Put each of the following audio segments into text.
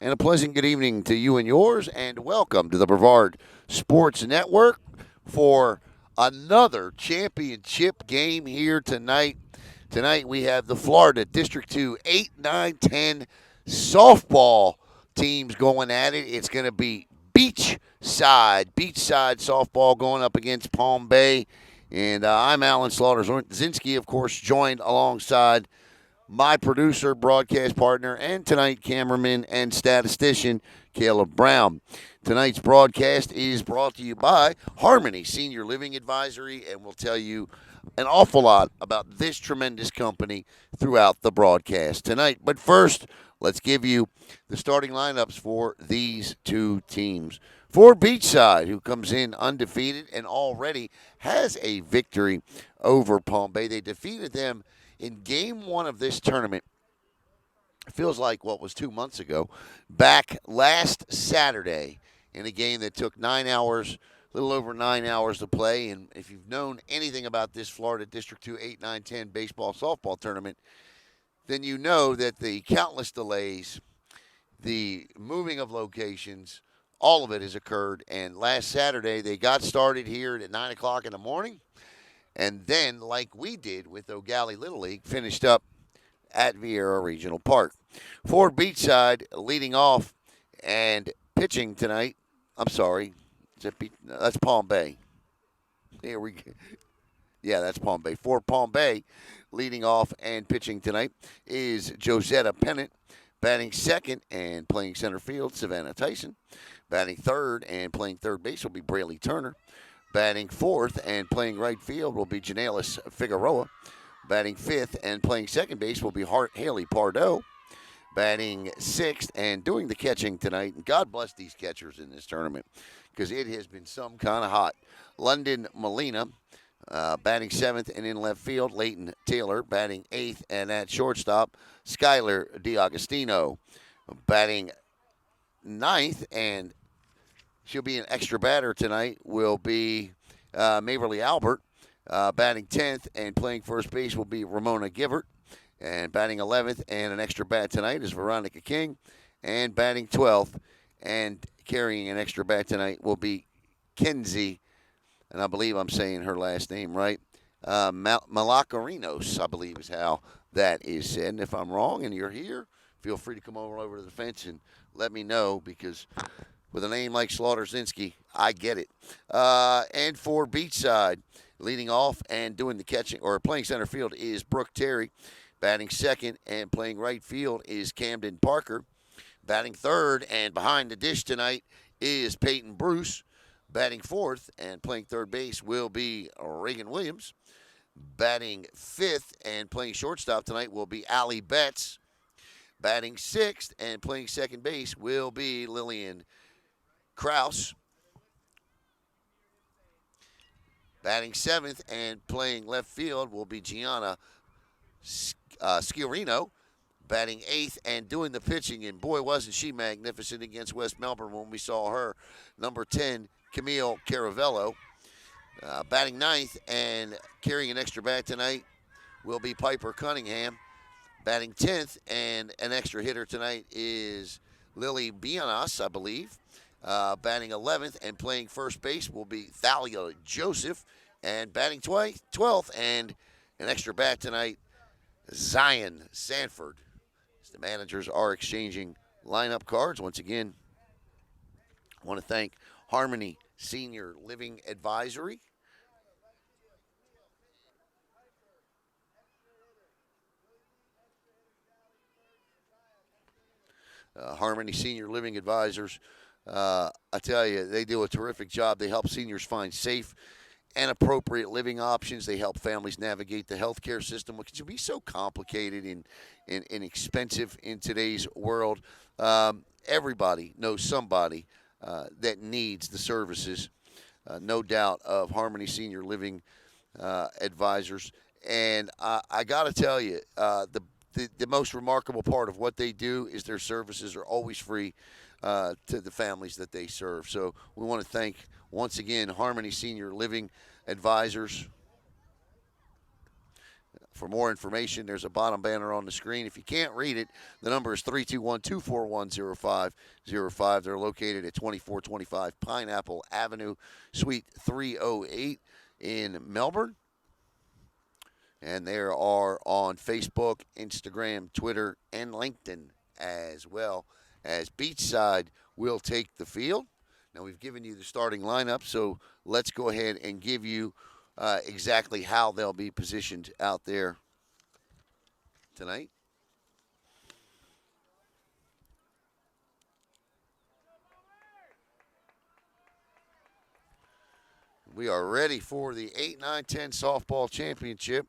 and a pleasant good evening to you and yours, and welcome to the Brevard Sports Network for another championship game here tonight. Tonight we have the Florida District 2 8, 9, 10 softball teams going at it. It's going to be Beachside softball going up against Palm Bay. And I'm Alan Slaughter-Zinski, of course, joined alongside my producer, broadcast partner, and tonight cameraman and statistician, Caleb Brown. Tonight's broadcast is brought to you by Harmony Senior Living Advisory, and we'll tell you an awful lot about this tremendous company throughout the broadcast tonight. But first, let's give you the starting lineups for these two teams. For Beachside, who comes in undefeated and already has a victory over Palm Bay, they defeated them in game one of this tournament. It feels like what was 2 months ago, back last Saturday in a game that took 9 hours, a little over 9 hours to play. And if you've known anything about this Florida District 2 8, 9, 10 baseball softball tournament, then you know that the countless delays, the moving of locations, all of it has occurred. And last Saturday, they got started here at 9 o'clock in the morning. And then, like we did with O'Galley Little League, finished up at Vieira Regional Park. For Beachside, leading off and pitching tonight. I'm sorry, that's Palm Bay. Here we go. Yeah, that's Palm Bay. For Palm Bay, leading off and pitching tonight is Josetta Pennant. Batting second and playing center field, Savannah Tyson. Batting third and playing third base will be Braley Turner. Batting fourth and playing right field will be Janalis Figueroa. Batting fifth and playing second base will be Haley Pardo. Batting sixth and doing the catching tonight, and God bless these catchers in this tournament because it has been some kind of hot. London Molina. Batting seventh and in left field, Leighton Taylor. Batting eighth and at shortstop, Skylar DiAgostino. Batting ninth, and she'll be an extra batter tonight, will be Maverly Albert. Batting 10th and playing first base will be Ramona Givert. And batting 11th and an extra bat tonight is Veronica King. And batting 12th and carrying an extra bat tonight will be Kenzie, and I believe I'm saying her last name right, Malacarinos, I believe is how that is said. And if I'm wrong and you're here, feel free to come over to the fence and let me know, because with a name like Slaughter-Zinski, I get it. And for Beachside, leading off and doing the catching or playing center field is Brooke Terry. Batting second and playing right field is Camden Parker. Batting third and behind the dish tonight is Peyton Bruce. Batting fourth and playing third base will be Reagan Williams. Batting fifth and playing shortstop tonight will be Allie Betts. Batting sixth and playing second base will be Lillian Kraus. Batting seventh and playing left field will be Gianna Sciorino. Batting eighth and doing the pitching, and boy, wasn't she magnificent against West Melbourne when we saw her, number 10, Camille Caravello. Batting ninth and carrying an extra bat tonight will be Piper Cunningham. Batting 10th and an extra hitter tonight is Lily Bianas, I believe. Batting 11th and playing first base will be Thalia Joseph. And batting 12th and an extra bat tonight, Zion Sanford. As the managers are exchanging lineup cards. Once again, I want to thank Harmony Senior Living Advisory. Harmony Senior Living Advisors. I tell you, they do a terrific job. They help seniors find safe and appropriate living options. They help families navigate the healthcare system, which can be so complicated and expensive in today's world. Everybody knows somebody that needs the services, no doubt, of Harmony Senior Living Advisors. And I got to tell you, the most remarkable part of what they do is their services are always free to the families that they serve. So we want to thank, once again, Harmony Senior Living Advisors. For more information, there's a bottom banner on the screen. If you can't read it, the number is 321-241-0505. They're located at 2425 Pineapple Avenue, Suite 308 in Melbourne. And they are on Facebook, Instagram, Twitter, and LinkedIn, as well as Beachside will take the field. Now, we've given you the starting lineup, so let's go ahead and give you exactly how they'll be positioned out there tonight. We are ready for the 8, 9, 10 softball championship.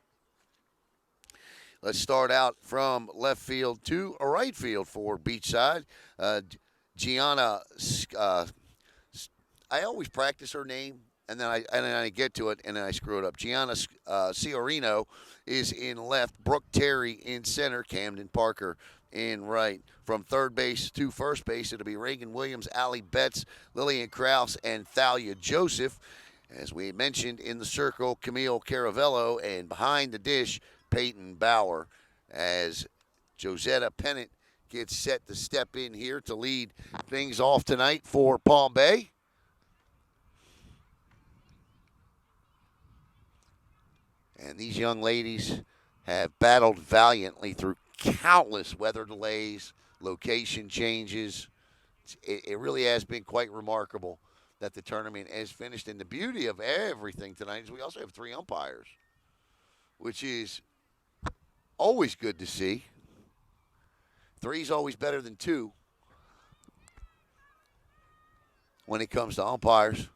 Let's start out from left field to a right field for Beachside. Gianna, I always practice her name, and then I get to it, and then I screw it up. Gianna Ciorino is in left. Brooke Terry in center. Camden Parker in right. From third base to first base, it'll be Reagan Williams, Allie Betts, Lillian Krause, and Thalia Joseph. As we mentioned, in the circle, Camille Caravello, and behind the dish, Peyton Bauer, as Josetta Pennant gets set to step in here to lead things off tonight for Palm Bay. And these young ladies have battled valiantly through countless weather delays, location changes. It really has been quite remarkable that the tournament has finished. And the beauty of everything tonight is we also have 3 umpires, which is always good to see. 3 is always better than 2 when it comes to umpires.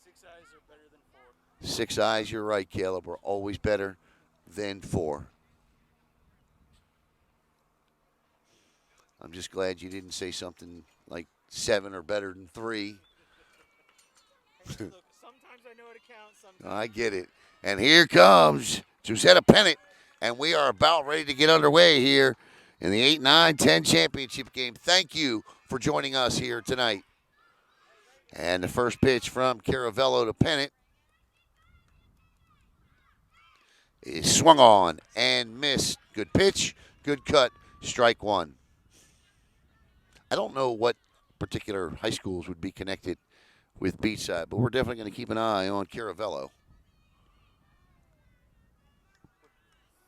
6 eyes are better than 4. 6 eyes, you're right, Caleb, are always better than 4. I'm just glad you didn't say something like 7 are better than 3. Look, sometimes I know how to count, sometimes. I get it. And here comes Josetta Pennant, and we are about ready to get underway here in the 8, 9, 10 championship game. Thank you for joining us here tonight. And the first pitch from Caravello to Pennant is swung on and missed. Good pitch, good cut, strike 1. I don't know what particular high schools would be connected with Beachside, but we're definitely going to keep an eye on Caravello.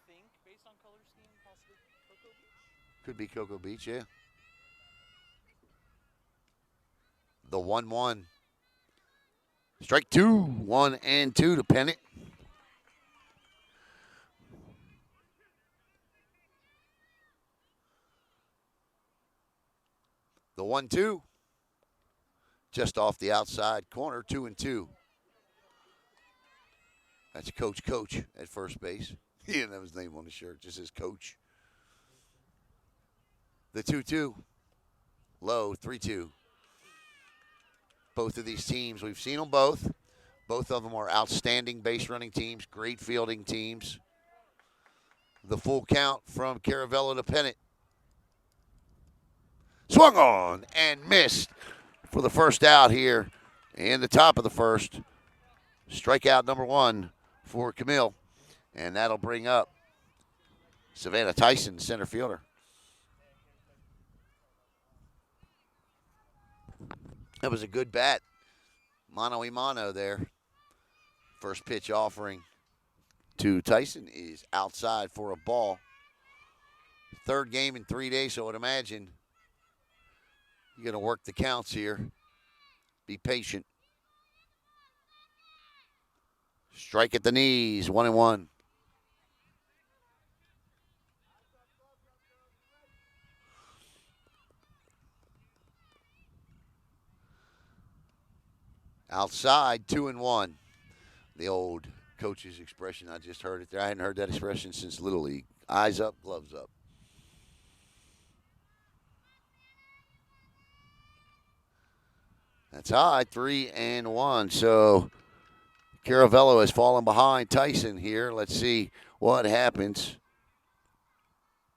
Think, based on color scheme, possibly Cocoa Beach? Could be Cocoa Beach, yeah. The 1-1. Strike 2, 1 and 2 to Pennant. The 1-2. Just off the outside corner, 2-2. That's Coach at first base. He didn't have his name on the shirt, just his Coach. The 2-2. Low, 3-2. Both of these teams, we've seen them both. Both of them are outstanding base running teams, great fielding teams. The full count from Caravello to Pennant. Swung on and missed for the first out here in the top of the first. Strikeout number 1 for Camille. And that'll bring up Savannah Tyson, center fielder. That was a good bat. Mano-a-mano there. First pitch offering to Tyson is outside for a ball. Third game in 3 days, so I would imagine you're going to work the counts here. Be patient. Strike at the knees, 1-1. Outside, 2-1. The old coach's expression, I just heard it there. I hadn't heard that expression since Little League. Eyes up, gloves up. That's high, 3-1. So Caravello has fallen behind Tyson here. Let's see what happens.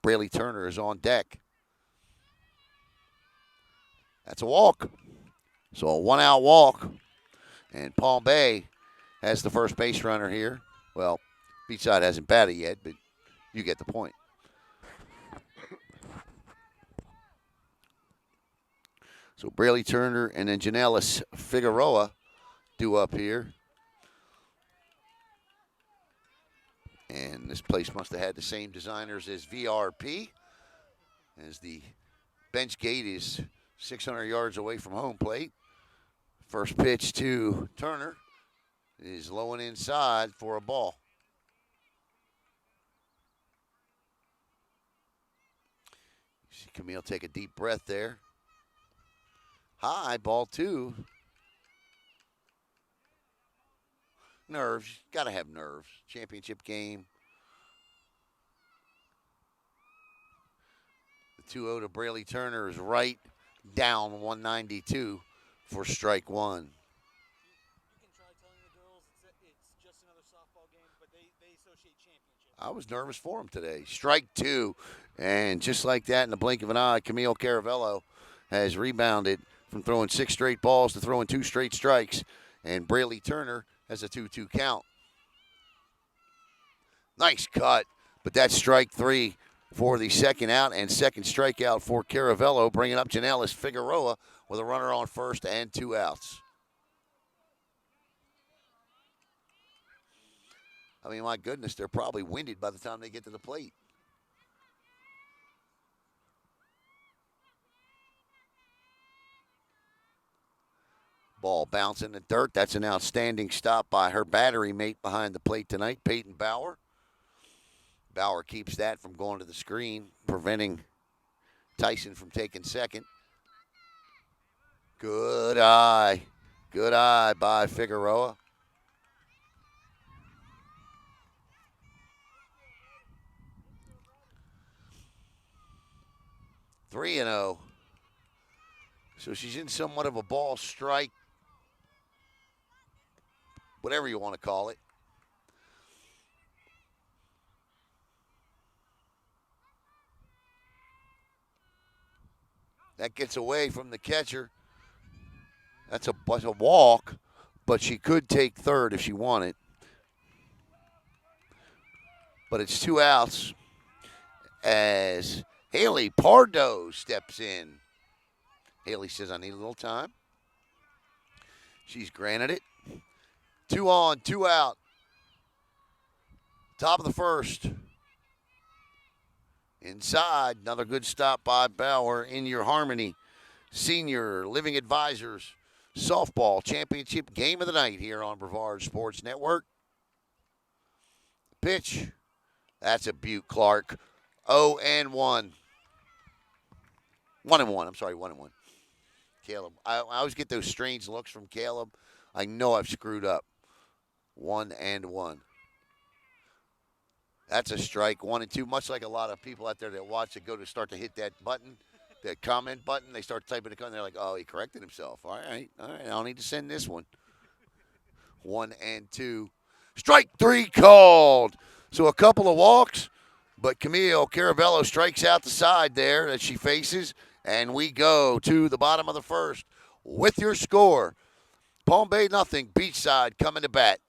Braley Turner is on deck. That's a walk. So a 1-out walk. And Palm Bay has the first base runner here Well, Beachside hasn't batted yet, but you get the point. So Braley Turner and then Janelis Figueroa due up here. And this place must have had the same designers as VRP, as the bench gate is 600 yards away from home plate. First pitch to Turner is low and inside for a ball. See Camille take a deep breath there. High, ball two. Nerves, got to have nerves. Championship game. The 2-0 to Braley Turner is right down 192 for strike one. You can try telling the girls it's just another softball game, but they associate championships. I was nervous for him today. Strike two. And just like that, in the blink of an eye, Camille Caravello has rebounded from throwing 6 straight balls to throwing 2 straight strikes. And Braley Turner has a 2-2 count. Nice cut, but that's strike 3 for the second out and second strikeout for Caravello, bringing up Janelis Figueroa with a runner on first and 2 outs. I mean, my goodness, they're probably winded by the time they get to the plate. Ball bouncing in the dirt. That's an outstanding stop by her battery mate behind the plate tonight, Peyton Bauer. Bauer keeps that from going to the screen, preventing Tyson from taking second. Good eye. Good eye by Figueroa. Three and 0. So she's in somewhat of a ball strike, whatever you want to call it. That gets away from the catcher. That's a walk, but she could take third if she wanted. But it's 2 outs as Haley Pardo steps in. Haley says, I need a little time. She's granted it. 2 on, 2 out. Top of the first. Inside, another good stop by Bauer in your Harmony Senior Living Advisors Softball Championship Game of the Night here on Brevard Sports Network. Pitch. That's a beaut, Clark. 0 and 1. 1 and 1. I'm sorry, 1 and 1. Caleb. I always get those strange looks from Caleb. I know I've screwed up. 1 and 1. That's a strike. 1 and 2. Much like a lot of people out there that watch that go to start to hit that button, that comment button, they start typing it, and they're like, oh, he corrected himself. All right. I don't need to send this one. 1 and 2. Strike 3 called. So a couple of walks, but Camille Caravello strikes out the side there that she faces, and we go to the bottom of the first with your score. Palm Bay nothing, Beachside coming to bat.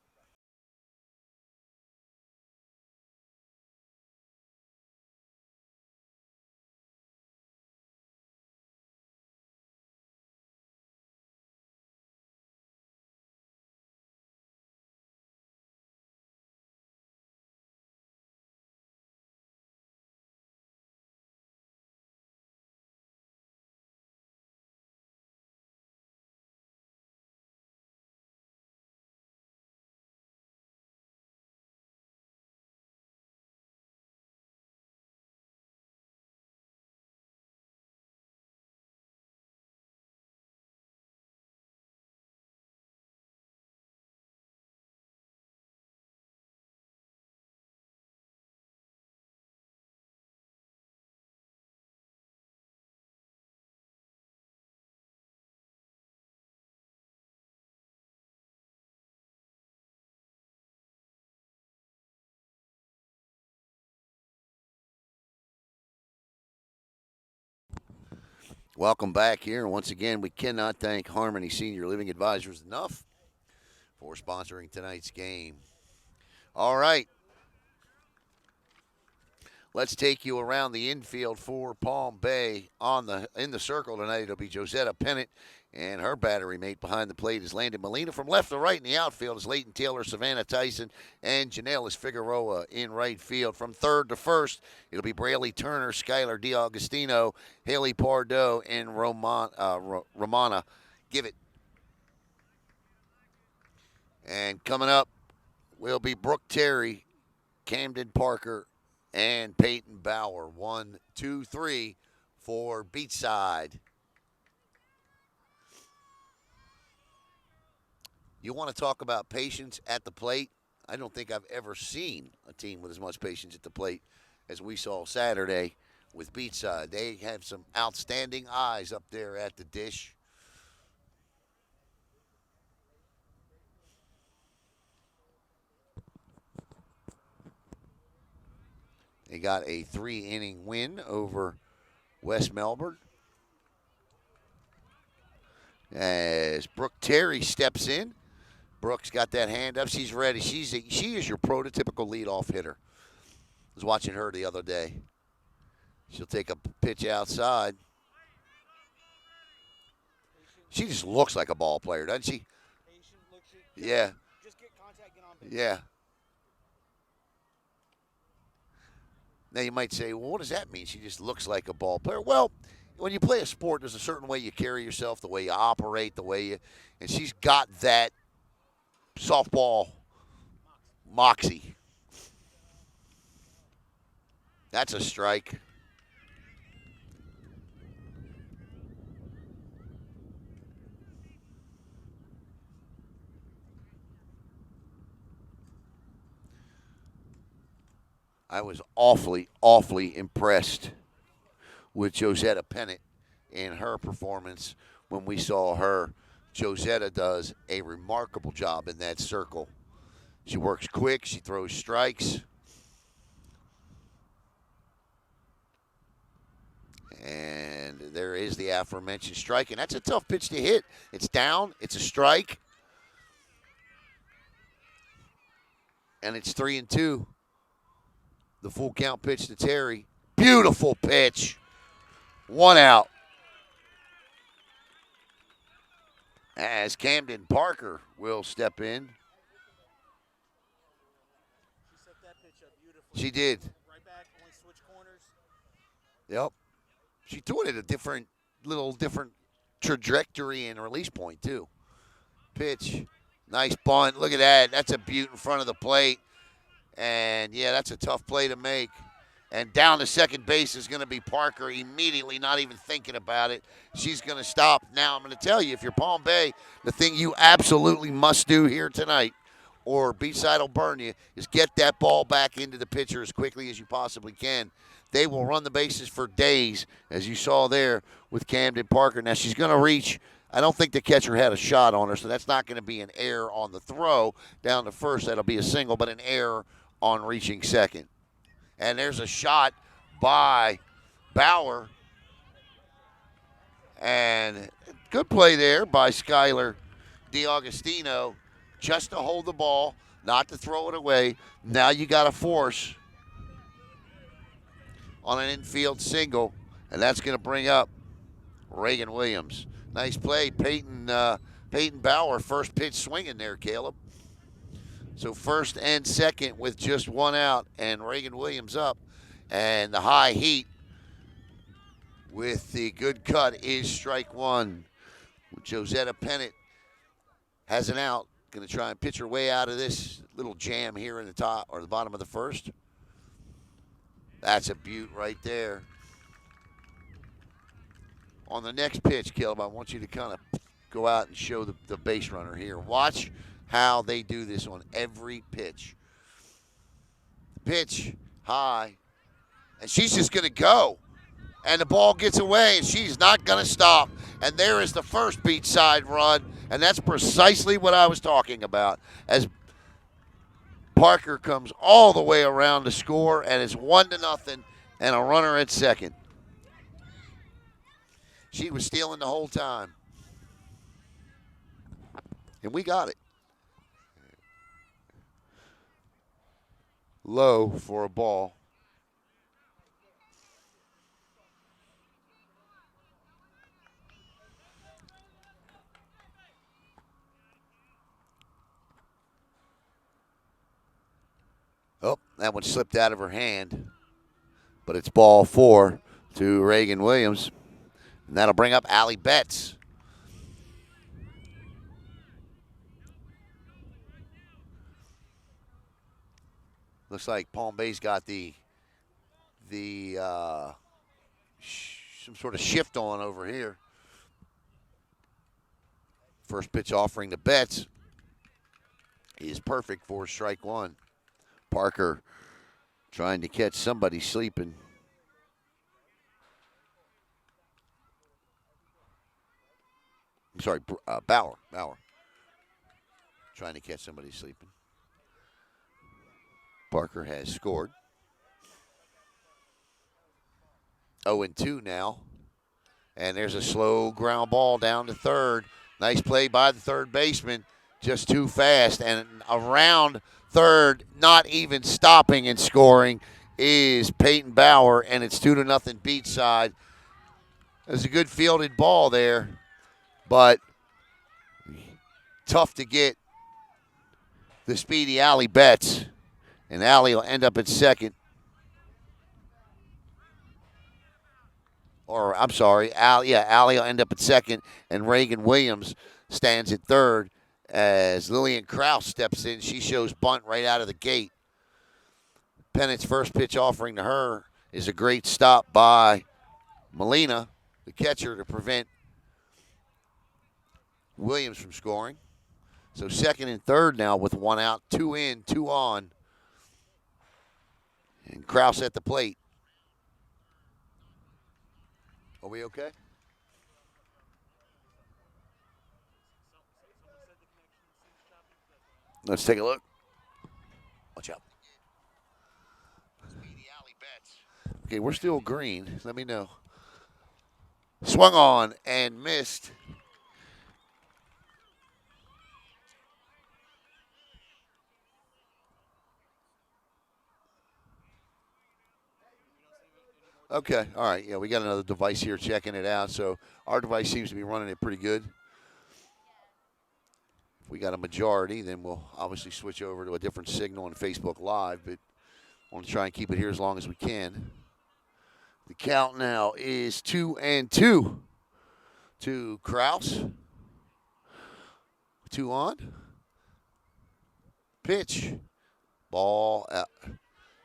Welcome back here. Once again, we cannot thank Harmony Senior Living Advisors enough for sponsoring tonight's game. All right. Let's take you around the infield for Palm Bay. In the circle tonight, it'll be Josetta Pennant, and her battery mate behind the plate is Landon Molina. From left to right in the outfield is Leighton Taylor, Savannah Tyson, and Janelis Figueroa in right field. From third to first, it'll be Braley Turner, Skylar DiAugustino, Haley Pardo, and Romana Give it. And coming up will be Brooke Terry, Camden Parker, and Peyton Bauer. 1, 2, 3 for Beachside. You want to talk about patience at the plate? I don't think I've ever seen a team with as much patience at the plate as we saw Saturday with Beachside. They have some outstanding eyes up there at the dish. They got a 3-inning win over West Melbourne. As Brooke Terry steps in, Brooks got that hand up. She's ready. She is your prototypical leadoff hitter. I was watching her the other day. She'll take a pitch outside. She just looks like a ball player, doesn't she? Patient, looks it. Yeah. Just get contact, get on base. Yeah. Now you might say, well, what does that mean? She just looks like a ball player. Well, when you play a sport, there's a certain way you carry yourself, the way you operate, and she's got that softball moxie. That's a strike. I was awfully, awfully impressed with Josetta Pennant in her performance when we saw her. Josetta does a remarkable job in that circle. She works quick. She throws strikes. And there is the aforementioned strike. And that's a tough pitch to hit. It's down. It's a strike. And it's 3-2. The full count pitch to Terry. Beautiful pitch. 1 out. As Camden Parker will step in. She set that pitch up beautifully. She did. Right back, only switch corners. Yep. She threw it at a different trajectory and release point, too. Pitch. Nice bunt. Look at that. That's a beaut in front of the plate. And, yeah, that's a tough play to make. And down to second base is going to be Parker immediately, not even thinking about it. She's going to stop. Now, I'm going to tell you, if you're Palm Bay, the thing you absolutely must do here tonight, or Beachside will burn you, is get that ball back into the pitcher as quickly as you possibly can. They will run the bases for days, as you saw there with Camden Parker. Now, she's going to reach. I don't think the catcher had a shot on her, so that's not going to be an error on the throw down to first. That'll be a single, but an error on reaching second. And there's a shot by Bauer. And good play there by Skylar DiAugustino just to hold the ball, not to throw it away. Now you got to force on an infield single, and that's going to bring up Reagan Williams. Nice play. Peyton Bauer, first pitch swinging there, Caleb. So first and second with just 1 out, and Reagan Williams up. And the high heat with the good cut is strike 1. Josetta Pennant has an out. Going to try and pitch her way out of this little jam here in the top or the bottom of the first. That's a beaut right there. On the next pitch, Caleb, I want you to kind of go out and show the base runner here. Watch how they do this on every pitch. Pitch high, and she's just going to go. And the ball gets away, and she's not going to stop. And there is the first Beachside run, and that's precisely what I was talking about. As Parker comes all the way around to score, and it's 1-0, and a runner at second. She was stealing the whole time. And we got it. low for a ball. Oh, that one slipped out of her hand, but it's ball 4 to Reagan Williams. And that'll bring up Allie Betts. Looks like Palm Bay's got the some sort of shift on over here. First pitch offering to Betts is perfect for strike 1. Parker trying to catch somebody sleeping. I'm sorry, Bauer. Trying to catch somebody sleeping. Parker has scored. 0-2 now. And there's a slow ground ball down to third. Nice play by the third baseman. Just too fast. And around third, not even stopping and scoring, is Peyton Bauer. And it's 2-0 Beachside. There's a good fielded ball there, but tough to get the speedy Allie Betts. And Allie will end up at second. Or, I'm sorry, Allie will end up at second. And Reagan Williams stands at third as Lillian Krause steps in. She shows bunt right out of the gate. Pennett's first pitch offering to her is a great stop by Molina, the catcher, to prevent Williams from scoring. So second and third now with 1 out, 2 in, 2 on. And Krause at the plate. Are we okay? Let's take a look. Watch out. Okay, we're still green. Let me know. Swung on and missed. Okay, all right. Yeah, we got another device here checking it out. So our device seems to be running it pretty good. If we got a majority, then we'll obviously switch over to a different signal on Facebook Live. But I want to try and keep it here as long as we can. The count now is 2-2 to Krause. 2 on. Pitch. Ball out.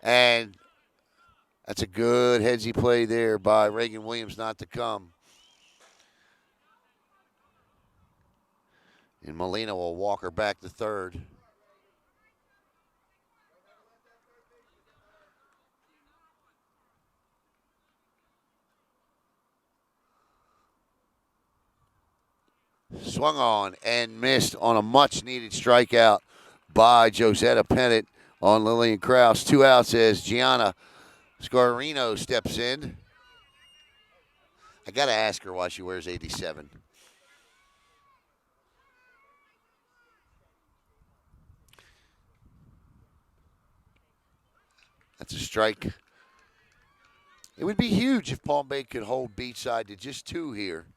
And that's a good headsy play there by Reagan Williams not to come. And Molina will walk her back to third. Swung on and missed on a much-needed strikeout by Josetta Pennant on Lillian Krause. 2 outs as Gianna Scarino steps in. I got to ask her why she wears 87. That's a strike. It would be huge if Palm Bay could hold Beachside to just 2 here.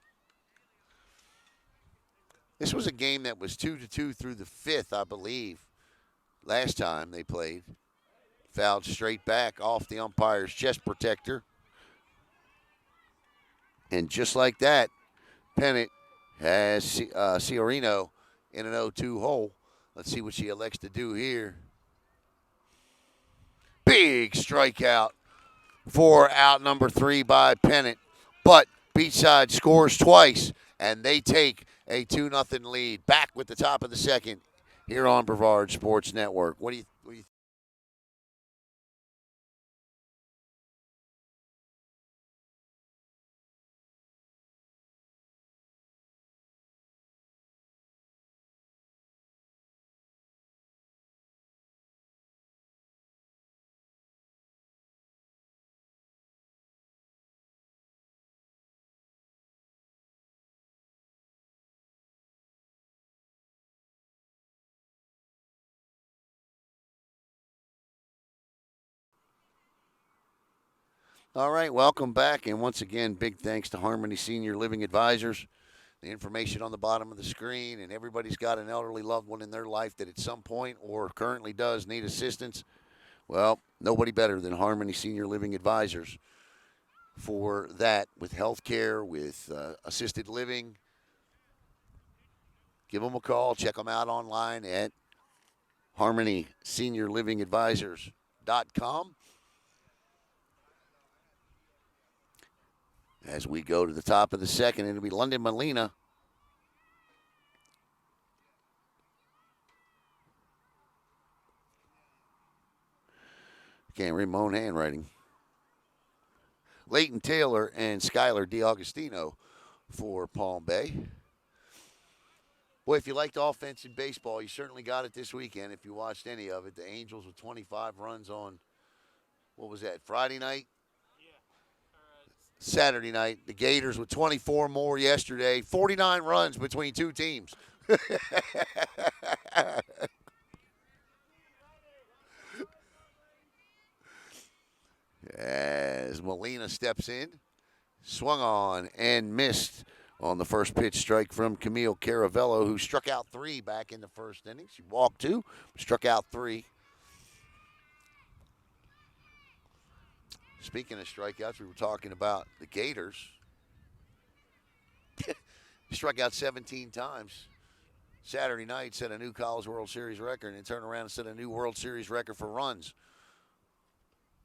This was a game that was 2-2 through the 5th, I believe, last time they played. Fouled straight back off the umpire's chest protector. And just like that, Pennant has Ciorino in an 0-2 hole. Let's see what she elects to do here. Big strikeout for out number 3 by Pennant. But Beachside scores twice, and they take a 2-0 lead. Back with the top of the second here on Brevard Sports Network. What do you All right, welcome back. And once again, big thanks to Harmony Senior Living Advisors. The information on the bottom of the screen, and everybody's got an elderly loved one in their life that at some point or currently does need assistance. Well, nobody better than Harmony Senior Living Advisors for that with health care, with assisted living. Give them a call. Check them out online at harmonyseniorlivingadvisors.com. As we go to the top of the second, it'll be London Molina. Can't read my own handwriting. Leighton Taylor and Skylar DiAugustino for Palm Bay. Boy, if you liked offense in baseball, you certainly got it this weekend if you watched any of it. The Angels with 25 runs on, what was that, Friday night? Yeah. Saturday night. The Gators with 24 more yesterday. 49 runs between two teams. As Molina steps in, swung on and missed on the first pitch strike from Camille Caravello, who struck out 3 back in the first inning. She walked 2, struck out 3. Speaking of strikeouts, we were talking about the Gators. Struck out 17 times. Saturday night set a new College World Series record and turned around and set a new World Series record for runs.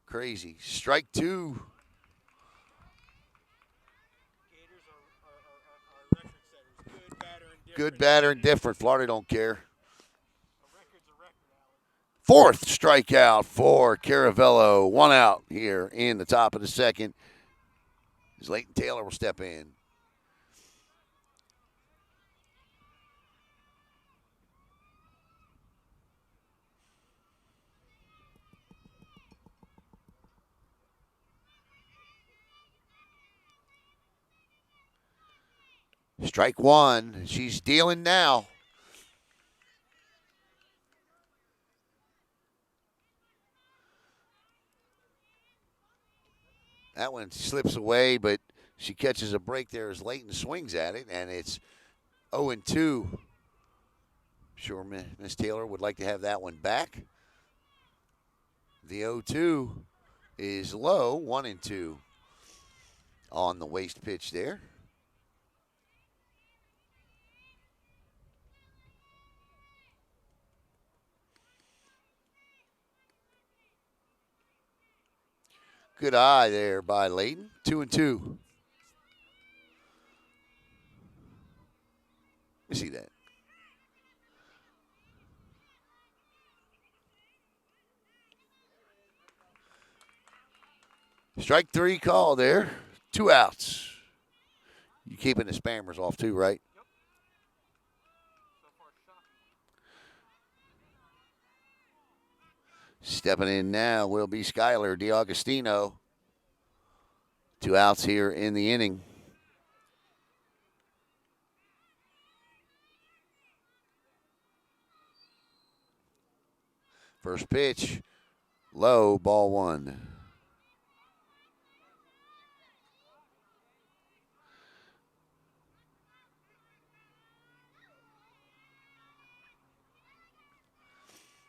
Crazy. Strike 2. Gators are record setters. Good, batter, and different. Good, batter, and different. Florida don't care. A record's a record, Alan. Fourth strikeout for Caravello. 1 out here in the top of the second. As Leighton Taylor will step in. Strike 1. She's dealing now. That one slips away, but she catches a break there as Leighton swings at it, and it's 0-2. Sure, Miss Taylor would like to have that one back. The 0-2 is low, 1-2 on the waste pitch there. Good eye there by Leighton. 2-2. Let me see that. Strike 3 call there. 2 outs. You keeping the spammers off too, right? Yep. So far, shocking. Stepping in now will be Skylar DiAugustino. 2 outs here in the inning. First pitch, low, ball 1.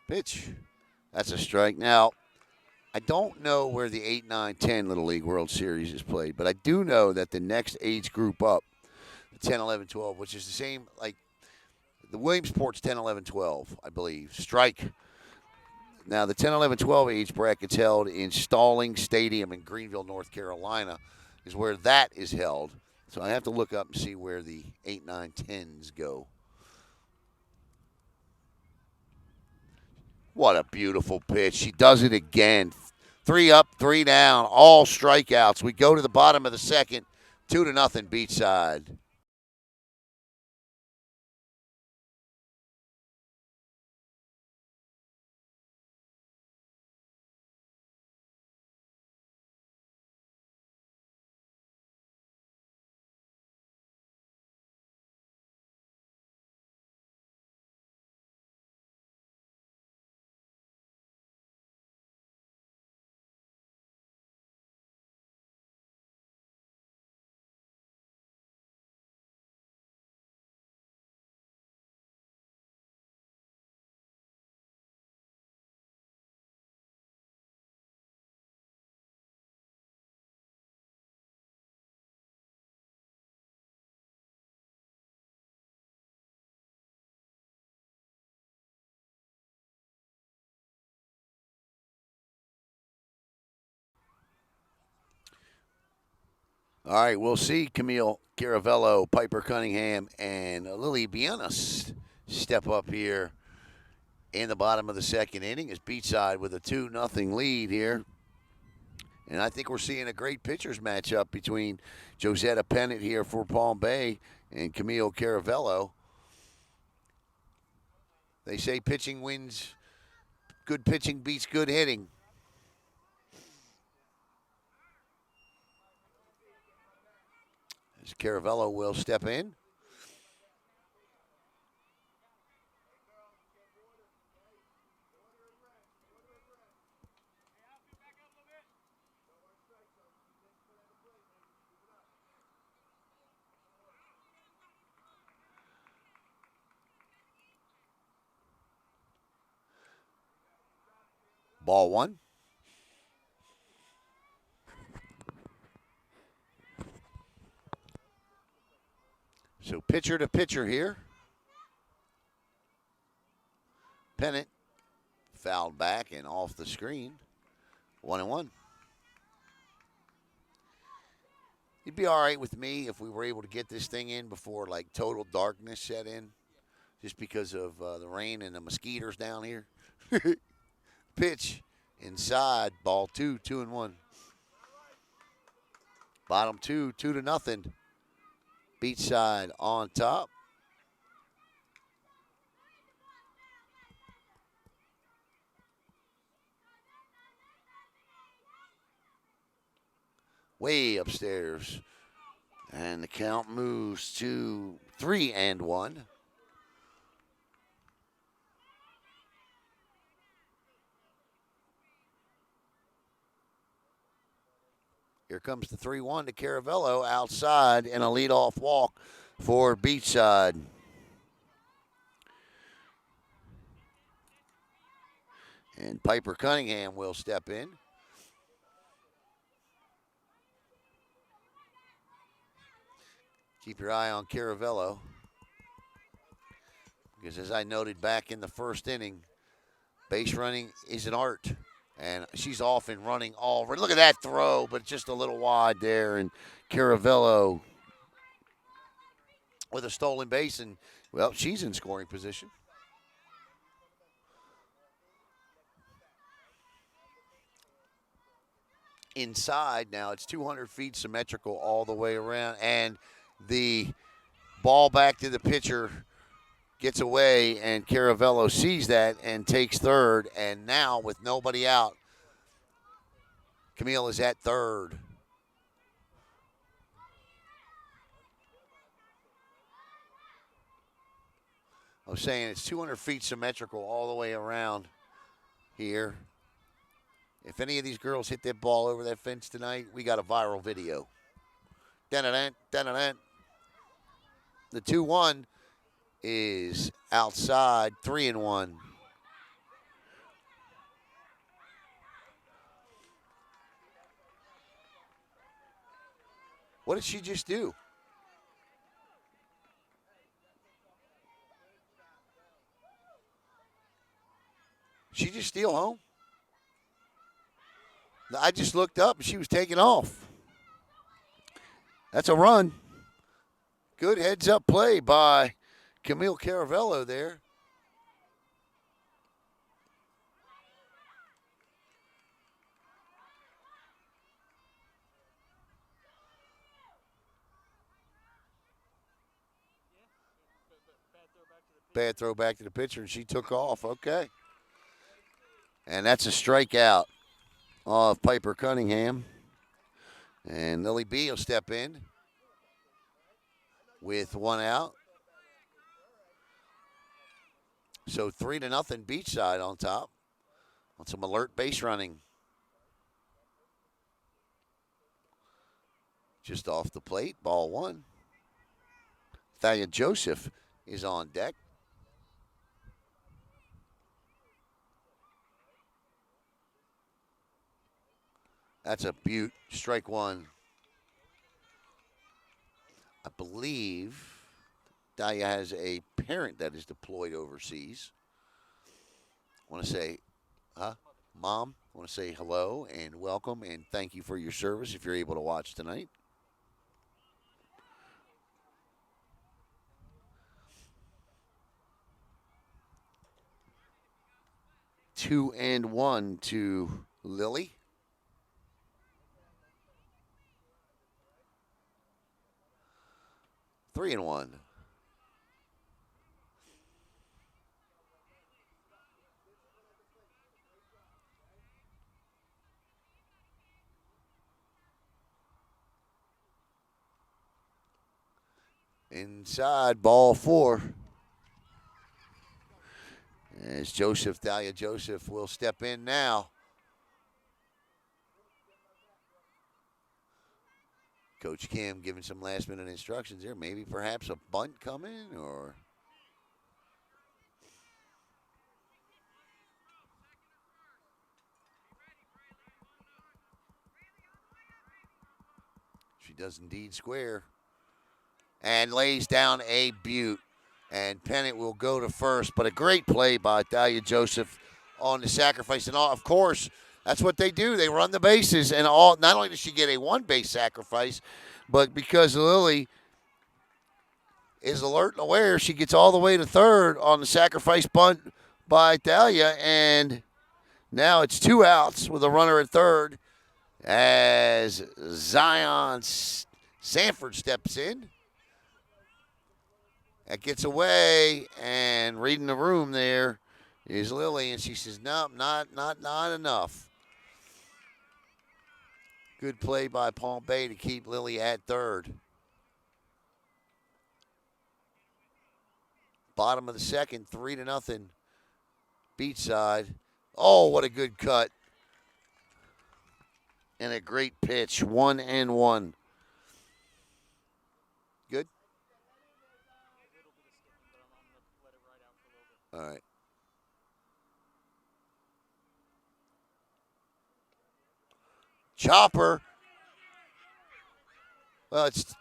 Pitch. That's a strike. Now, I don't know where the 8, 9, 10 Little League World Series is played, but I do know that the next age group up, 10, 11, 12, which is the same, like the Williamsport's 10, 11, 12, I believe. Strike. Now, the 10, 11, 12 age bracket's held in Stalling Stadium in Greenville, North Carolina, is where that is held. So I have to look up and see where the 8, 9, 10s go. What a beautiful pitch. She does it again. 3 up, 3 down, all strikeouts. We go to the bottom of the second, 2-0 Beachside. All right, we'll see Camille Caravello, Piper Cunningham, and Lily Bienas step up here in the bottom of the second inning as Beachside with a 2-0 lead here. And I think we're seeing a great pitchers matchup between Josetta Pennant here for Palm Bay and Camille Caravello. They say pitching wins, good pitching beats good hitting. As Caravello will step in. Ball one. So pitcher to pitcher here. Pennant fouled back and off the screen. 1-1. It'd be all right with me if we were able to get this thing in before like total darkness set in, just because of the rain and the mosquitoes down here. Pitch inside, ball two, 2-1. Bottom two, 2-0. Beachside on top. Way upstairs. And the count moves to 3-1. Here comes the 3-1 to Caravello outside and a leadoff walk for Beachside. And Piper Cunningham will step in. Keep your eye on Caravello, because as I noted back in the first inning, base running is an art. And she's off and running all. Look at that throw, but just a little wide there. And Caravello with a stolen base, and, well, she's in scoring position. Inside now, it's 200 feet symmetrical all the way around. And the ball back to the pitcher gets away, and Caravello sees that and takes third. And now, with nobody out, Camille is at third. I was saying it's 200 feet symmetrical all the way around here. If any of these girls hit that ball over that fence tonight, we got a viral video. Dun-dun-dun, dun-dun-dun. The 2-1 is outside, 3-1. What did she just do? She just steal home? I just looked up and she was taking off. That's a run. Good heads-up play by Camille Caravello there. Bad throw back to the pitcher, and she took off. Okay. And that's a strikeout of Piper Cunningham. And Lily B will step in with one out. So 3-0 Beachside on top on some alert base running. Just off the plate, ball one. Thalia Joseph is on deck. That's a beaut. Strike one. I believe Dahlia has a parent that is deployed overseas. I want to say, Mom, I want to say hello and welcome and thank you for your service if you're able to watch tonight. 2-1 to Lily. Three and one. Inside, ball 4. As Dahlia Joseph will step in now. Coach Kim giving some last-minute instructions here. Maybe perhaps a bunt coming or... She does indeed square. And lays down a beaut. And Pennant will go to first. But a great play by Dahlia Joseph on the sacrifice. And of course, that's what they do. They run the bases. And not only does she get a one-base sacrifice, but because Lily is alert and aware, she gets all the way to third on the sacrifice bunt by Dahlia. And now it's 2 outs with a runner at third as Zion Sanford steps in. That gets away, and reading the room there is Lily, and she says, "Nope, not enough." Good play by Palm Bay to keep Lily at third. Bottom of the second, 3-0. Beachside. Oh, what a good cut. And a great pitch. 1-1. Good? All right. Chopper. Well, it's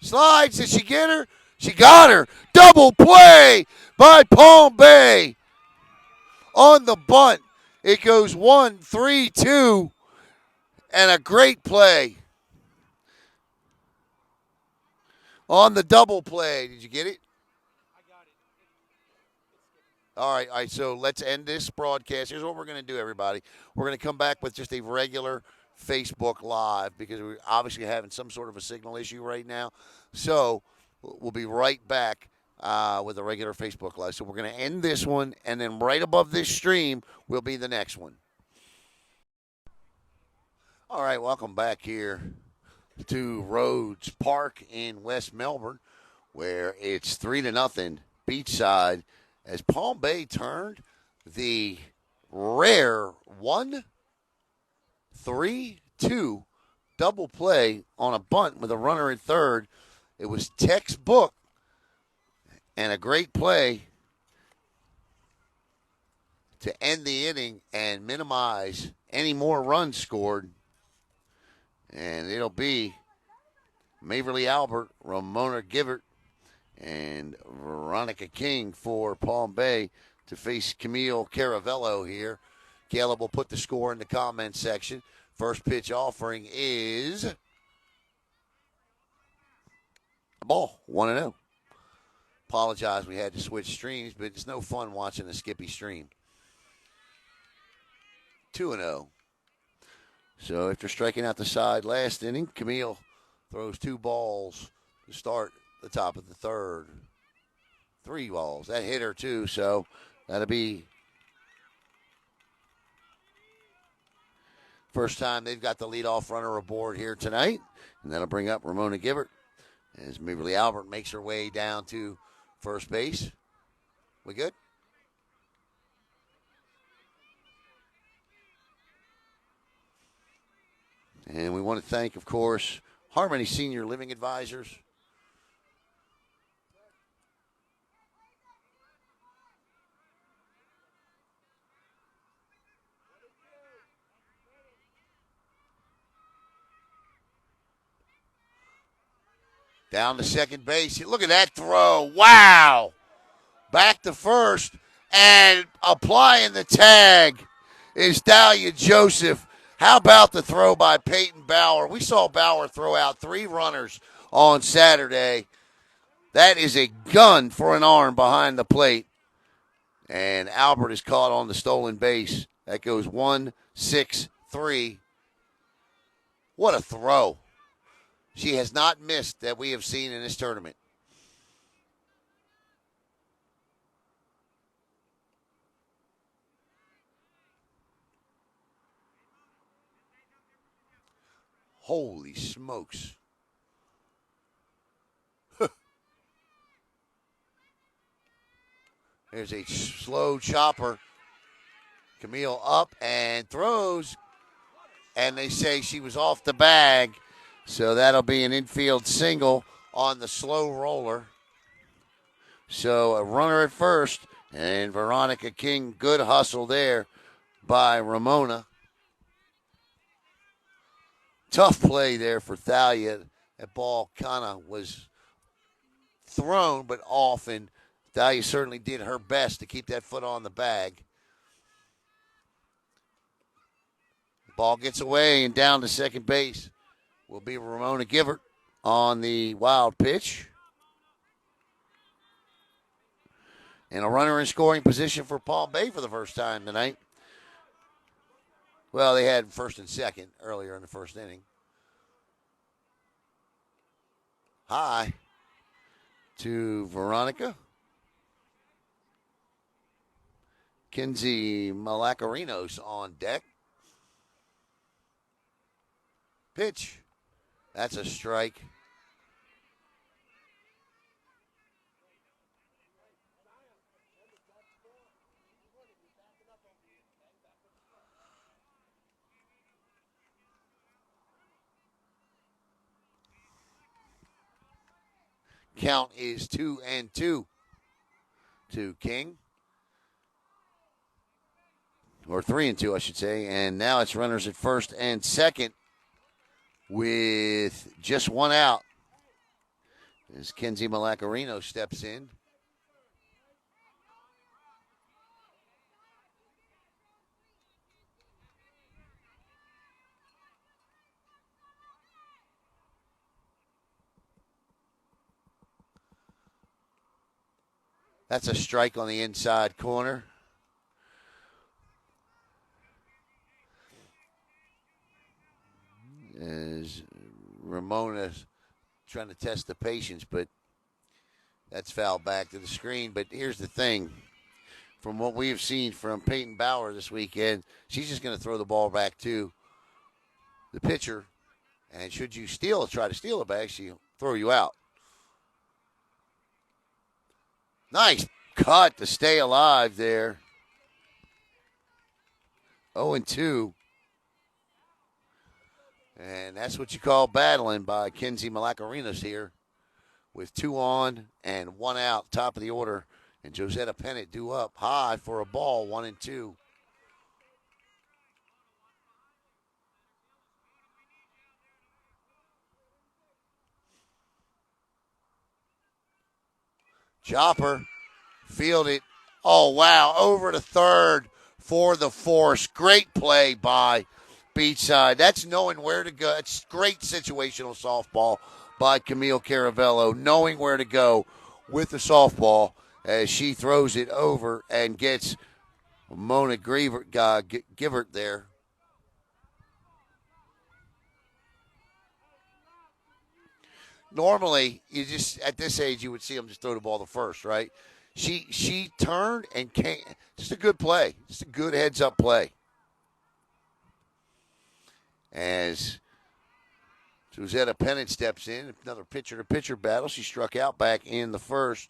slides. Did she get her? She got her. Double play by Palm Bay on the bunt. It goes 1-3-2, and a great play on the double play. Did you get it? All right, so let's end this broadcast. Here's what we're going to do, everybody. We're going to come back with just a regular Facebook Live because we're obviously having some sort of a signal issue right now. So we'll be right back with a regular Facebook Live. So we're going to end this one, and then right above this stream will be the next one. All right, welcome back here to Rhodes Park in West Melbourne, where it's 3-0 Beachside. As Palm Bay turned the rare 1-3-2 double play on a bunt with a runner at third. It was textbook and a great play to end the inning and minimize any more runs scored. And it'll be Maverly Albert, Ramona Givert, and Veronica King for Palm Bay to face Camille Caravello here. Caleb will put the score in the comments section. First pitch offering is a ball, 1-0. Apologize, we had to switch streams, but it's no fun watching a Skippy stream. 2-0. So after striking out the side last inning, Camille throws 2 balls to start the top of the third. 3 balls. That hit her too, so that'll be first time they've got the leadoff runner aboard here tonight. And that'll bring up Ramona Givert as Maverly Albert makes her way down to first base. We good? And we want to thank, of course, Harmony Senior Living Advisors. Down to second base. Look at that throw. Wow. Back to first. And applying the tag is Dahlia Joseph. How about the throw by Peyton Bauer? We saw Bauer throw out 3 runners on Saturday. That is a gun for an arm behind the plate. And Albert is caught on the stolen base. That goes 1-6-3. What a throw. She has not missed that we have seen in this tournament. Holy smokes. There's a slow chopper. Camille up and throws. And they say she was off the bag. So that'll be an infield single on the slow roller. So a runner at first. And Veronica King, good hustle there by Ramona. Tough play there for Thalia. That ball kind of was thrown but off, and Thalia certainly did her best to keep that foot on the bag. Ball gets away and down to second base will be Ramona Givert on the wild pitch. And a runner in scoring position for Palm Bay for the first time tonight. Well, they had first and second earlier in the first inning. High to Veronica. Kinsey Malacarinos on deck. Pitch. That's a strike. Count is 2-2 to King. Or 3-2, I should say. And now it's runners at first and second with just one out. As Kenzie Malacarino steps in. That's a strike on the inside corner. As Ramona's trying to test the patience, but that's fouled back to the screen. But here's the thing. From what we have seen from Peyton Bauer this weekend, she's just going to throw the ball back to the pitcher. And should you try to steal it back, she'll throw you out. Nice cut to stay alive there. 0-2. And that's what you call battling by Kenzie Malacarinos here with 2 on and 1 out, top of the order. And Josetta Pennant due up high for a ball, 1-2. Chopper fielded. Oh, wow, over to third for the force. Great play by Beachside. That's knowing where to go. It's great situational softball by Camille Caravello, knowing where to go with the softball as she throws it over and gets Mona Givert there. Normally, you just at this age you would see them just throw the ball to first, right? She turned and came. Just a good play. Just a good heads-up play. As Josetta Pennant steps in, another pitcher-to-pitcher battle. She struck out back in the first.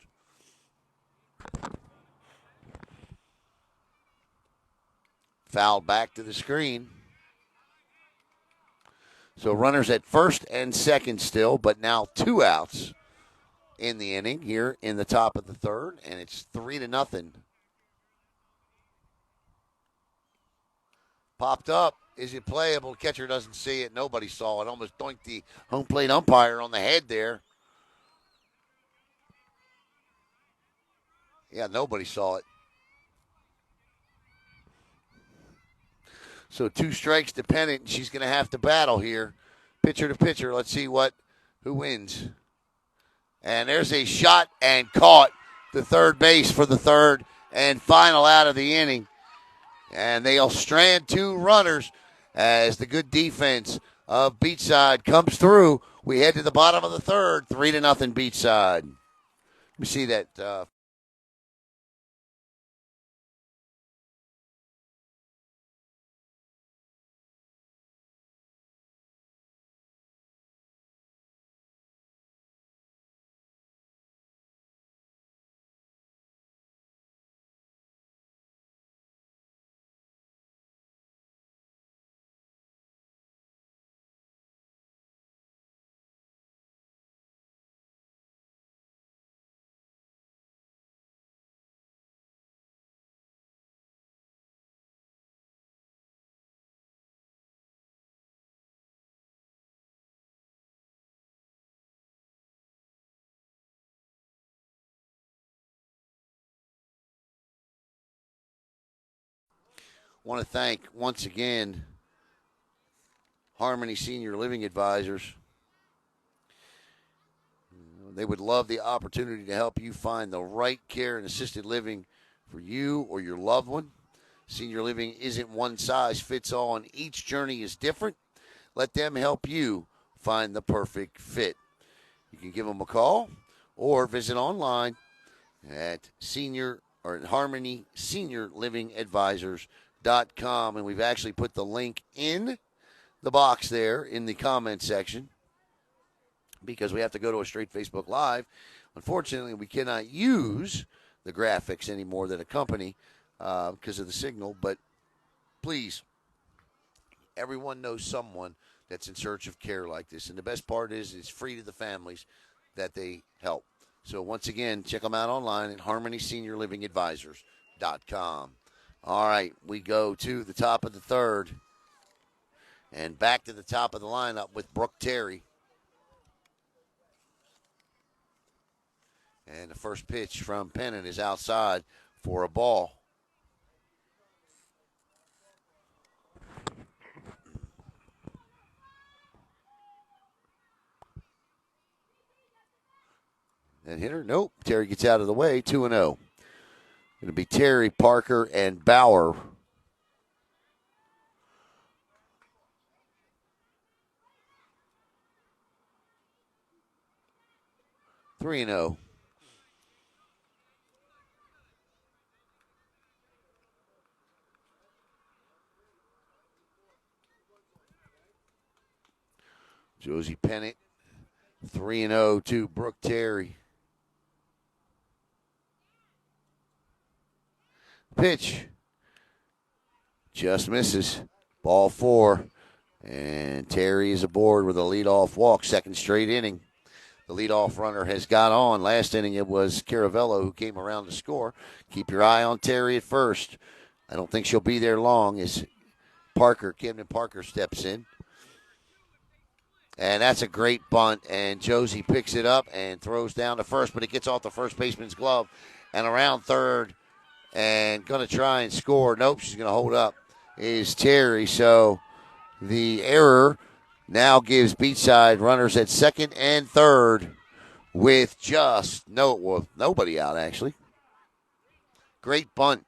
Fouled back to the screen. So runners at first and second still, but now 2 outs in the inning here in the top of the third, and it's 3-0. Popped up. Is it playable? Catcher doesn't see it. Nobody saw it. Almost doinked the home plate umpire on the head there. Yeah, nobody saw it. So 2 strikes to Pennant, and she's going to have to battle here. Pitcher to pitcher. Let's see who wins. And there's a shot and caught to third base for the third and final out of the inning. And they'll strand 2 runners as the good defense of Beachside comes through. We head to the bottom of the third, 3-0 Beachside. Let me see that. Want to thank once again Harmony Senior Living Advisors. They would love the opportunity to help you find the right care and assisted living for you or your loved one. Senior living isn't one size fits all, and each journey is different. Let them help you find the perfect fit. You can give them a call or visit online at Harmony Senior Living Advisors.com. And we've actually put the link in the box there in the comment section because we have to go to a straight Facebook Live. Unfortunately, we cannot use the graphics anymore that accompany because of the signal. But please, everyone knows someone that's in search of care like this. And the best part is it's free to the families that they help. So once again, check them out online at harmonyseniorlivingadvisors.com. All right, we go to the top of the third and back to the top of the lineup with Brooke Terry. And the first pitch from Pennant is outside for a ball. And hitter, nope. Terry gets out of the way, 2-0. Going to be Terry, Parker, and Bauer. Three and 0. Josie Pennant, 3 and 0 to Brooke Terry. Pitch just misses. Ball 4. And Terry is aboard with a leadoff walk, second straight inning. The leadoff runner has got on. Last inning it was Caravello who came around to score. Keep your eye on Terry at first. I don't think she'll be there long as Camden Parker steps in. And that's a great bunt, and Josie picks it up and throws down to first, but it gets off the first baseman's glove and around third and going to try and score. Nope, she's going to hold up is Terry. So the error now gives Beachside runners at second and third with nobody out, actually. Great bunt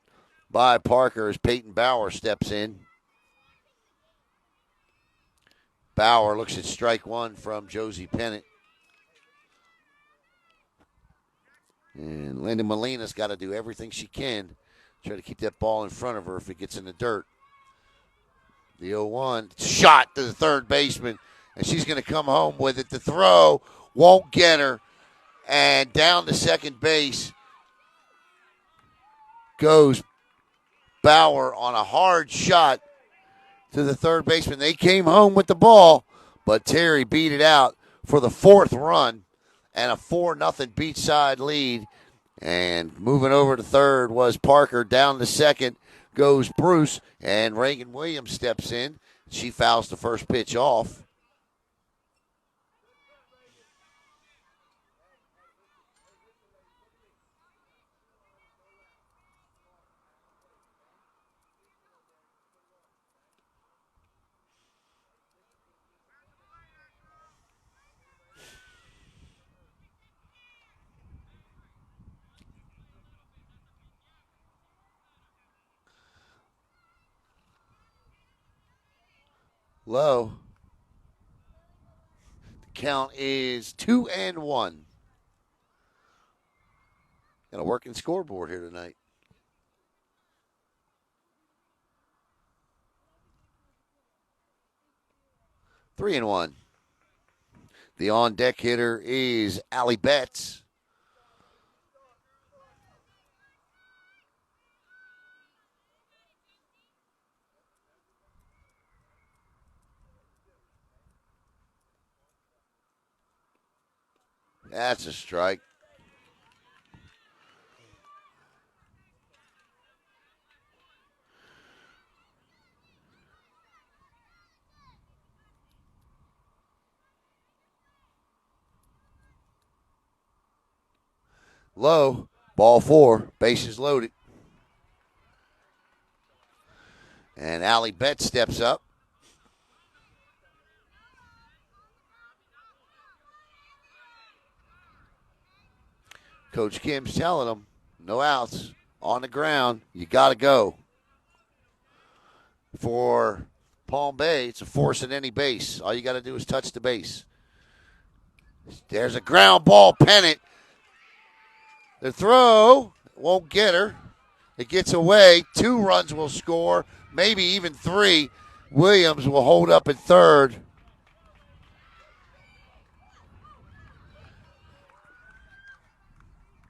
by Parker as Peyton Bauer steps in. Bauer looks at strike one from Josie Pennant. And Linda Molina's got to do everything she can. Try to keep that ball in front of her if it gets in the dirt. The 0-1 shot to the third baseman, and she's going to come home with it. The throw won't get her, and down to second base goes Bauer on a hard shot to the third baseman. They came home with the ball, but Terry beat it out for the fourth run and a 4-0 Beachside lead. And moving over to third was Parker. Down to second goes Bruce, and Reagan Williams steps in. She fouls the first pitch off. Low. The count is 2-1. Got a working scoreboard here tonight. 3-1. The on deck hitter is Allie Betts. That's a strike. Low. Ball 4. Bases loaded. And Allie Betts steps up. Coach Kim's telling them, no outs, on the ground, you got to go. For Palm Bay, it's a force at any base. All you got to do is touch the base. There's a ground ball pennant. The throw won't get her. It gets away. 2 runs will score, maybe even 3. Williams will hold up at third.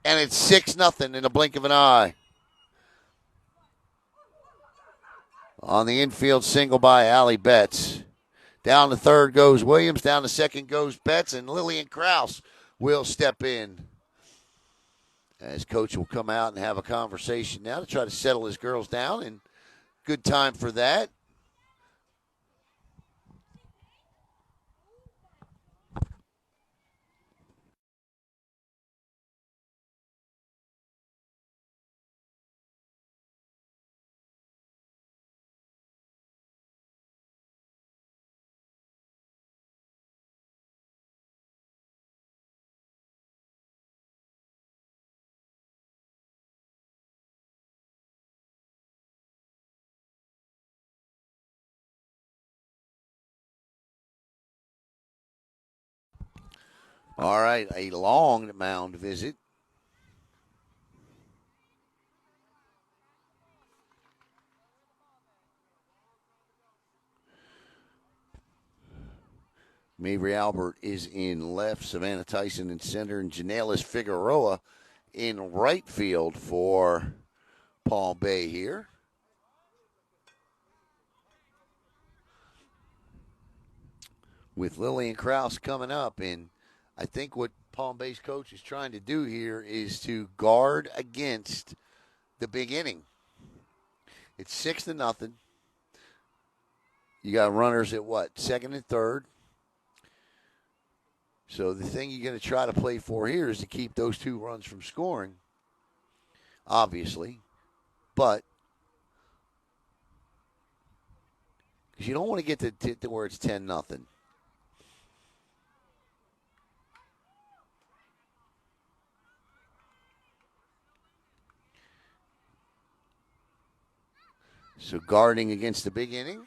And it's 6-0 in the blink of an eye. On the infield single by Allie Betts. Down to third goes Williams. Down to second goes Betts. And Lillian Krause will step in. As coach will come out and have a conversation now to try to settle his girls down. And good time for that. All right, a long mound visit. Mavry Albert is in left, Savannah Tyson in center, and Janelis Figueroa in right field for Palm Bay here. With Lillian Krause coming up, and I think what Palm Bay's coach is trying to do here is to guard against the big inning. It's 6-0. You got runners at what? Second and third. So the thing you're going to try to play for here is to keep those 2 runs from scoring, obviously. But because you don't want to get to where it's 10-0. So guarding against the big inning.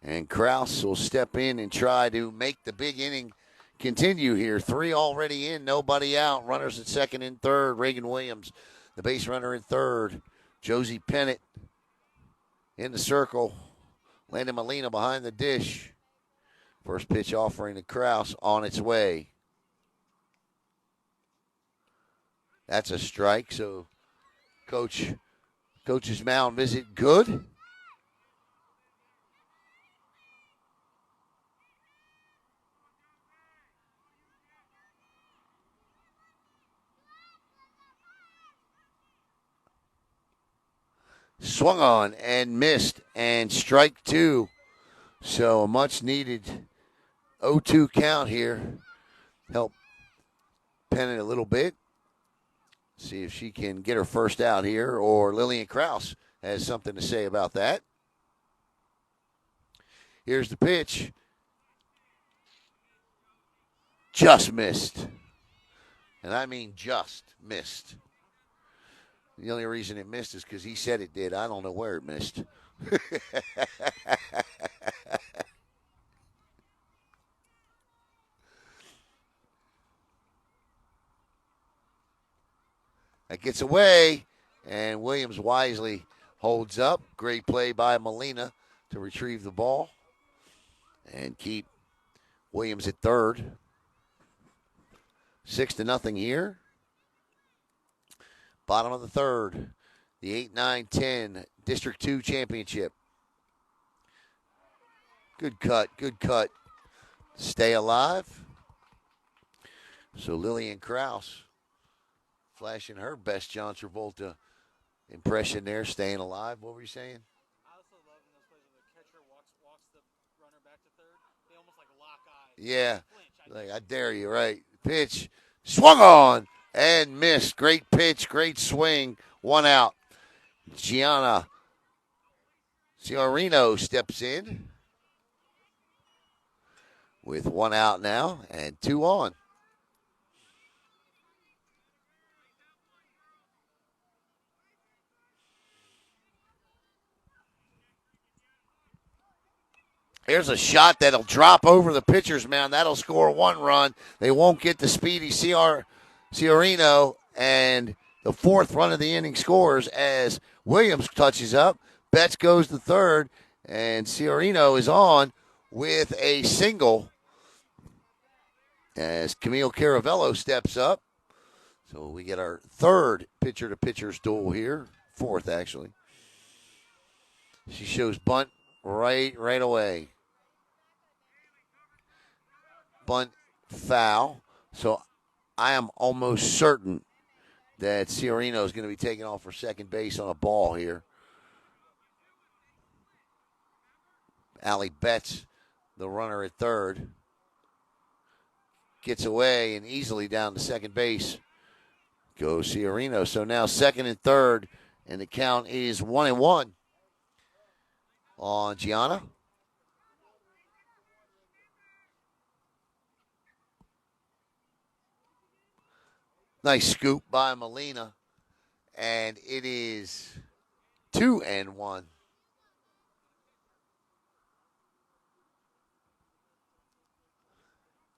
And Krause will step in and try to make the big inning continue here. 3 already in, nobody out. Runners at second and third. Reagan Williams, the base runner in third. Josie Pennant in the circle. Landon Molina behind the dish. First pitch offering to Krause on its way. That's a strike. So coach's mound visit good. Swung on and missed, and strike 2. So a much needed 0-2 count here. Help Pennant a little bit. See if she can get her first out here, or Lillian Krause has something to say about that. Here's the pitch. Just missed. And I mean just missed. The only reason it missed is because he said it did. I don't know where it missed. That gets away, and Williams wisely holds up. Great play by Molina to retrieve the ball and keep Williams at third. 6-0 here. Bottom of the third. The 8-9-10 District 2 Championship. Good cut, good cut. Stay alive. So Lillian Krause flashing her best John Travolta impression there, staying alive. What were you saying? I also love in those plays when the catcher walks the runner back to third. They almost like lock eyes. Yeah. Flinch. Like, I dare you, right? Pitch. Swung on and missed. Great pitch, great swing. One out. Gianna Ciorino steps in with one out now and two on. Here's a shot that'll drop over the pitcher's mound. That'll score one run. They won't get the speedy Ciorino, and the fourth run of the inning scores as Williams touches up. Betts goes to third, and Ciorino is on with a single as Camille Caravello steps up. So we get our third pitcher-to-pitcher's duel here. Fourth, actually. She shows bunt right away. Bunt foul. So I am almost certain that Ciorino is going to be taken off for second base on a ball here. Allie Betts, the runner at third, gets away and easily down to second base goes Ciorino. So now second and third, and the count is 1-1 on Gianna. Nice scoop by Molina, and it is 2-1.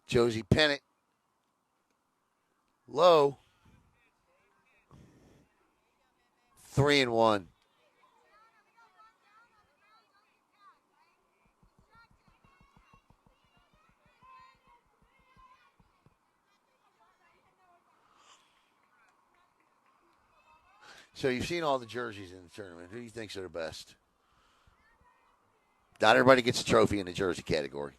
Josie Pennant, low, 3-1. So you've seen all the jerseys in the tournament. Who do you think's are the best? Not everybody gets a trophy in the jersey category.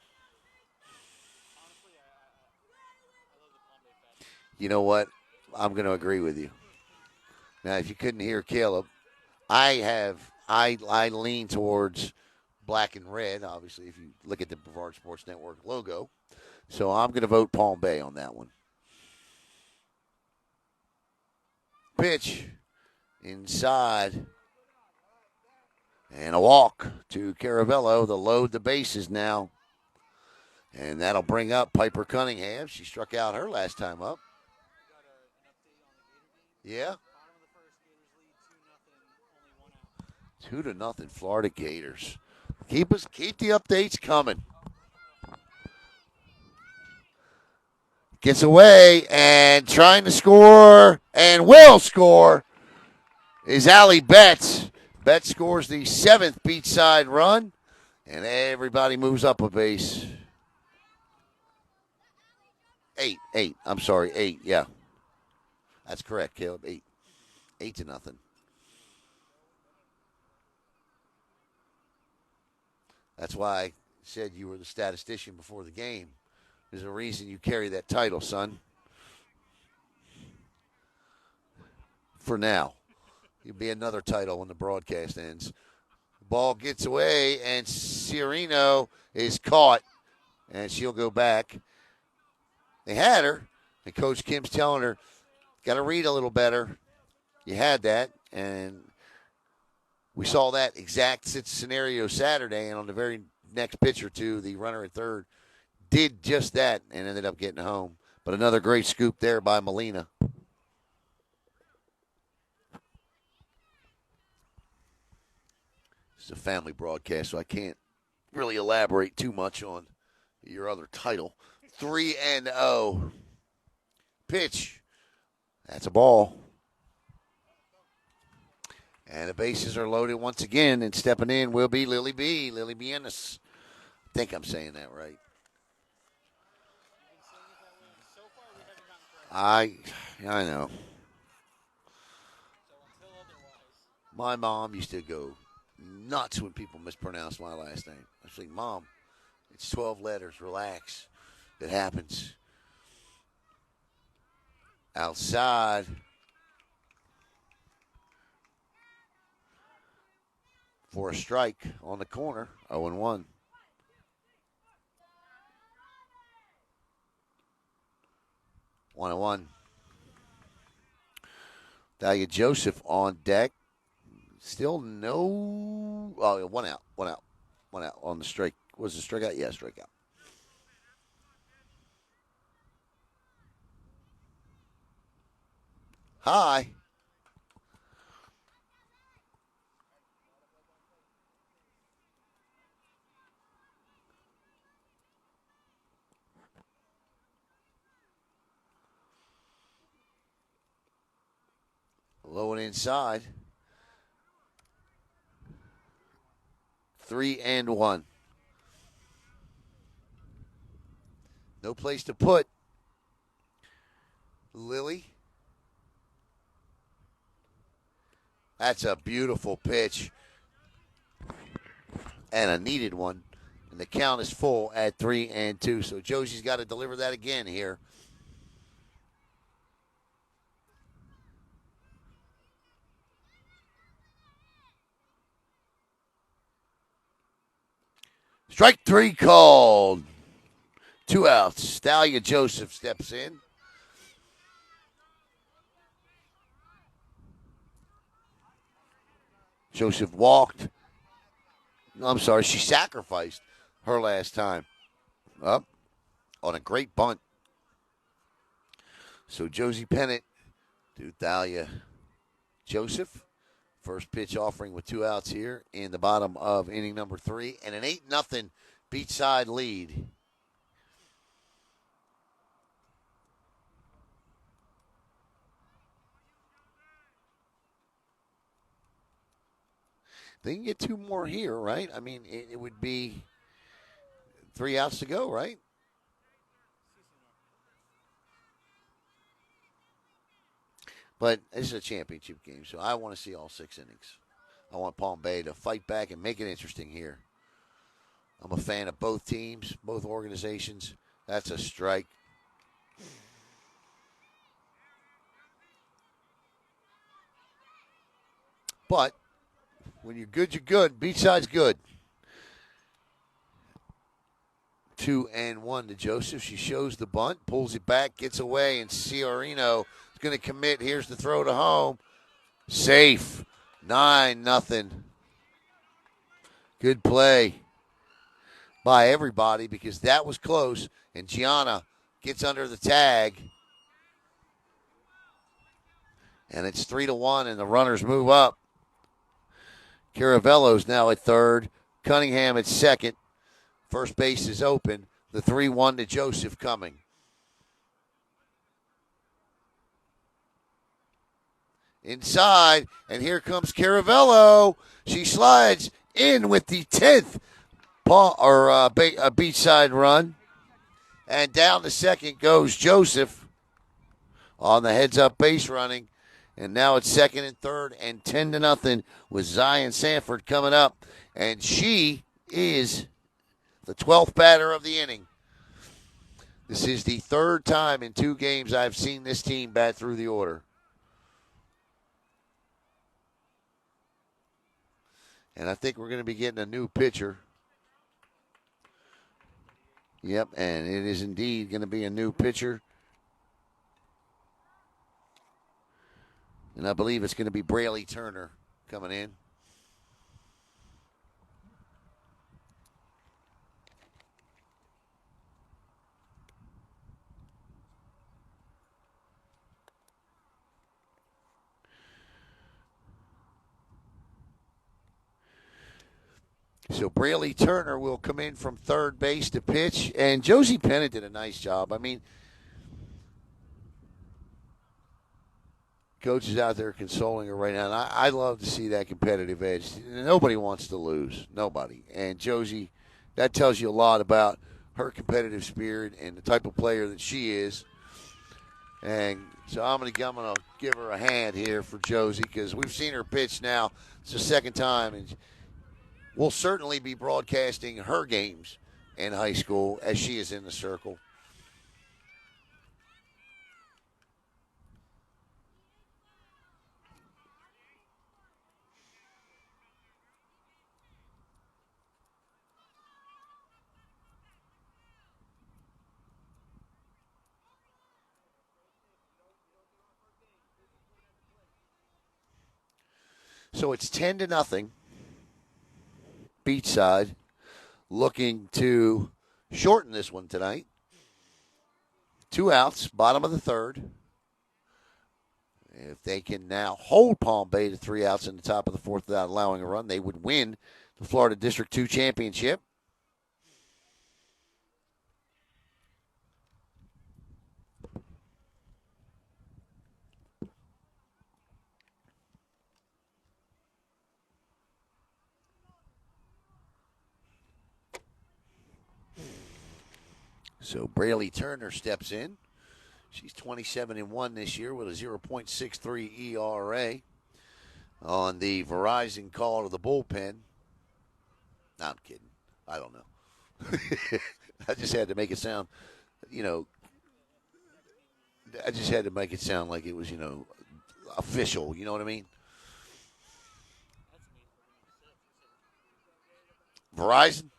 Honestly, I love the Palm Bay Fastpitch. You know what? I'm going to agree with you. Now, if you couldn't hear Caleb, I lean towards black and red, obviously, if you look at the Brevard Sports Network logo. So I'm going to vote Palm Bay on that one. Pitch inside. And a walk to Caravello to load the bases now. And that'll bring up Piper Cunningham. She struck out her last time up. We got an update on the Gator game. Yeah. Bottom of the first, Gators lead 2-0, only one out. 2-0 Florida Gators. Keep the updates coming. Gets away and trying to score and will score is Allie Betts. Betts scores the seventh beachside run, and everybody moves up a base. Eight. I'm sorry, 8. Yeah, that's correct, Caleb. 8. 8-0. That's why I said you were the statistician before the game. There's a reason you carry that title, son. For now. You'll be another title when the broadcast ends. Ball gets away, and Ciorino is caught, and she'll go back. They had her, and Coach Kim's telling her, got to read a little better. You had that, and we saw that exact scenario Saturday, and on the very next pitch or two, the runner at third did just that and ended up getting home. But another great scoop there by Molina. It's a family broadcast, so I can't really elaborate too much on your other title. 3-0. Pitch. That's a ball. And the bases are loaded once again, and stepping in will be Lily B. Lily B. Ennis. I think I'm saying that right. You've been saying it that way. So far, we haven't gotten correct. I know. So until otherwise, My mom used to go nuts when people mispronounce my last name. I was like, Mom, it's 12 letters. Relax. It happens. Outside. For a strike on the corner. 0-1. One and one. Dahlia Joseph on deck. Still no. Oh, one out. One out. One out on the strike. Was the strikeout? Yeah, strikeout. Hi. Low and inside. 3-1. No place to put Lily. That's a beautiful pitch. And a needed one. And the count is full at 3-2. So Josie's got to deliver that again here. Strike three called. 2 outs. Dahlia Joseph steps in. Joseph walked. I'm sorry, she sacrificed her last time. Up on a great bunt. So Josie Pennant to Dahlia Joseph. First pitch offering with 2 outs here in the bottom of inning number 3. And an 8-0 Beachside lead. They can get 2 more here, right? I mean, it would be 3 outs to go, right? But this is a championship game, so I want to see all 6 innings. I want Palm Bay to fight back and make it interesting here. I'm a fan of both teams, both organizations. That's a strike. But when you're good, you're good. Beachside's good. 2-1 to Joseph. She shows the bunt, pulls it back, gets away, and Ciorino is going to commit. Here's the throw to home. Safe. 9-0. Good play by everybody because that was close. And Gianna gets under the tag. And it's 3-1, and the runners move up. Caravello's now at third. Cunningham at second. First base is open. The 3-1 to Joseph coming. Inside, and here comes Caravello. She slides in with the 10th beachside run. And down to second goes Joseph on the heads-up base running. And now it's second and third and 10-0 with Zion Sanford coming up. And she is the 12th batter of the inning. This is the third time in 2 games I've seen this team bat through the order. And I think we're going to be getting a new pitcher. Yep, and it is indeed going to be a new pitcher. And I believe it's going to be Braley Turner coming in. So Braley Turner will come in from third base to pitch. And Josie Pennant did a nice job. I mean, Coach is out there consoling her right now, and I love to see that competitive edge. Nobody wants to lose. Nobody. And Josie, that tells you a lot about her competitive spirit and the type of player that she is. And so I'm gonna give her a hand here for Josie because we've seen her pitch now. It's the second time, and we'll certainly be broadcasting her games in high school as she is in the circle. So it's 10-0. Beachside looking to shorten this one tonight. 2 outs, bottom of the third. If they can now hold Palm Bay to 3 outs in the top of the fourth without allowing a run, they would win the Florida District 2 championship. So Braley Turner steps in. She's 27-1 this year with a 0.63 ERA on the Verizon call to the bullpen. No, I'm kidding. I don't know. I just had to make it sound, I just had to make it sound like it was, official. You know what I mean? Verizon?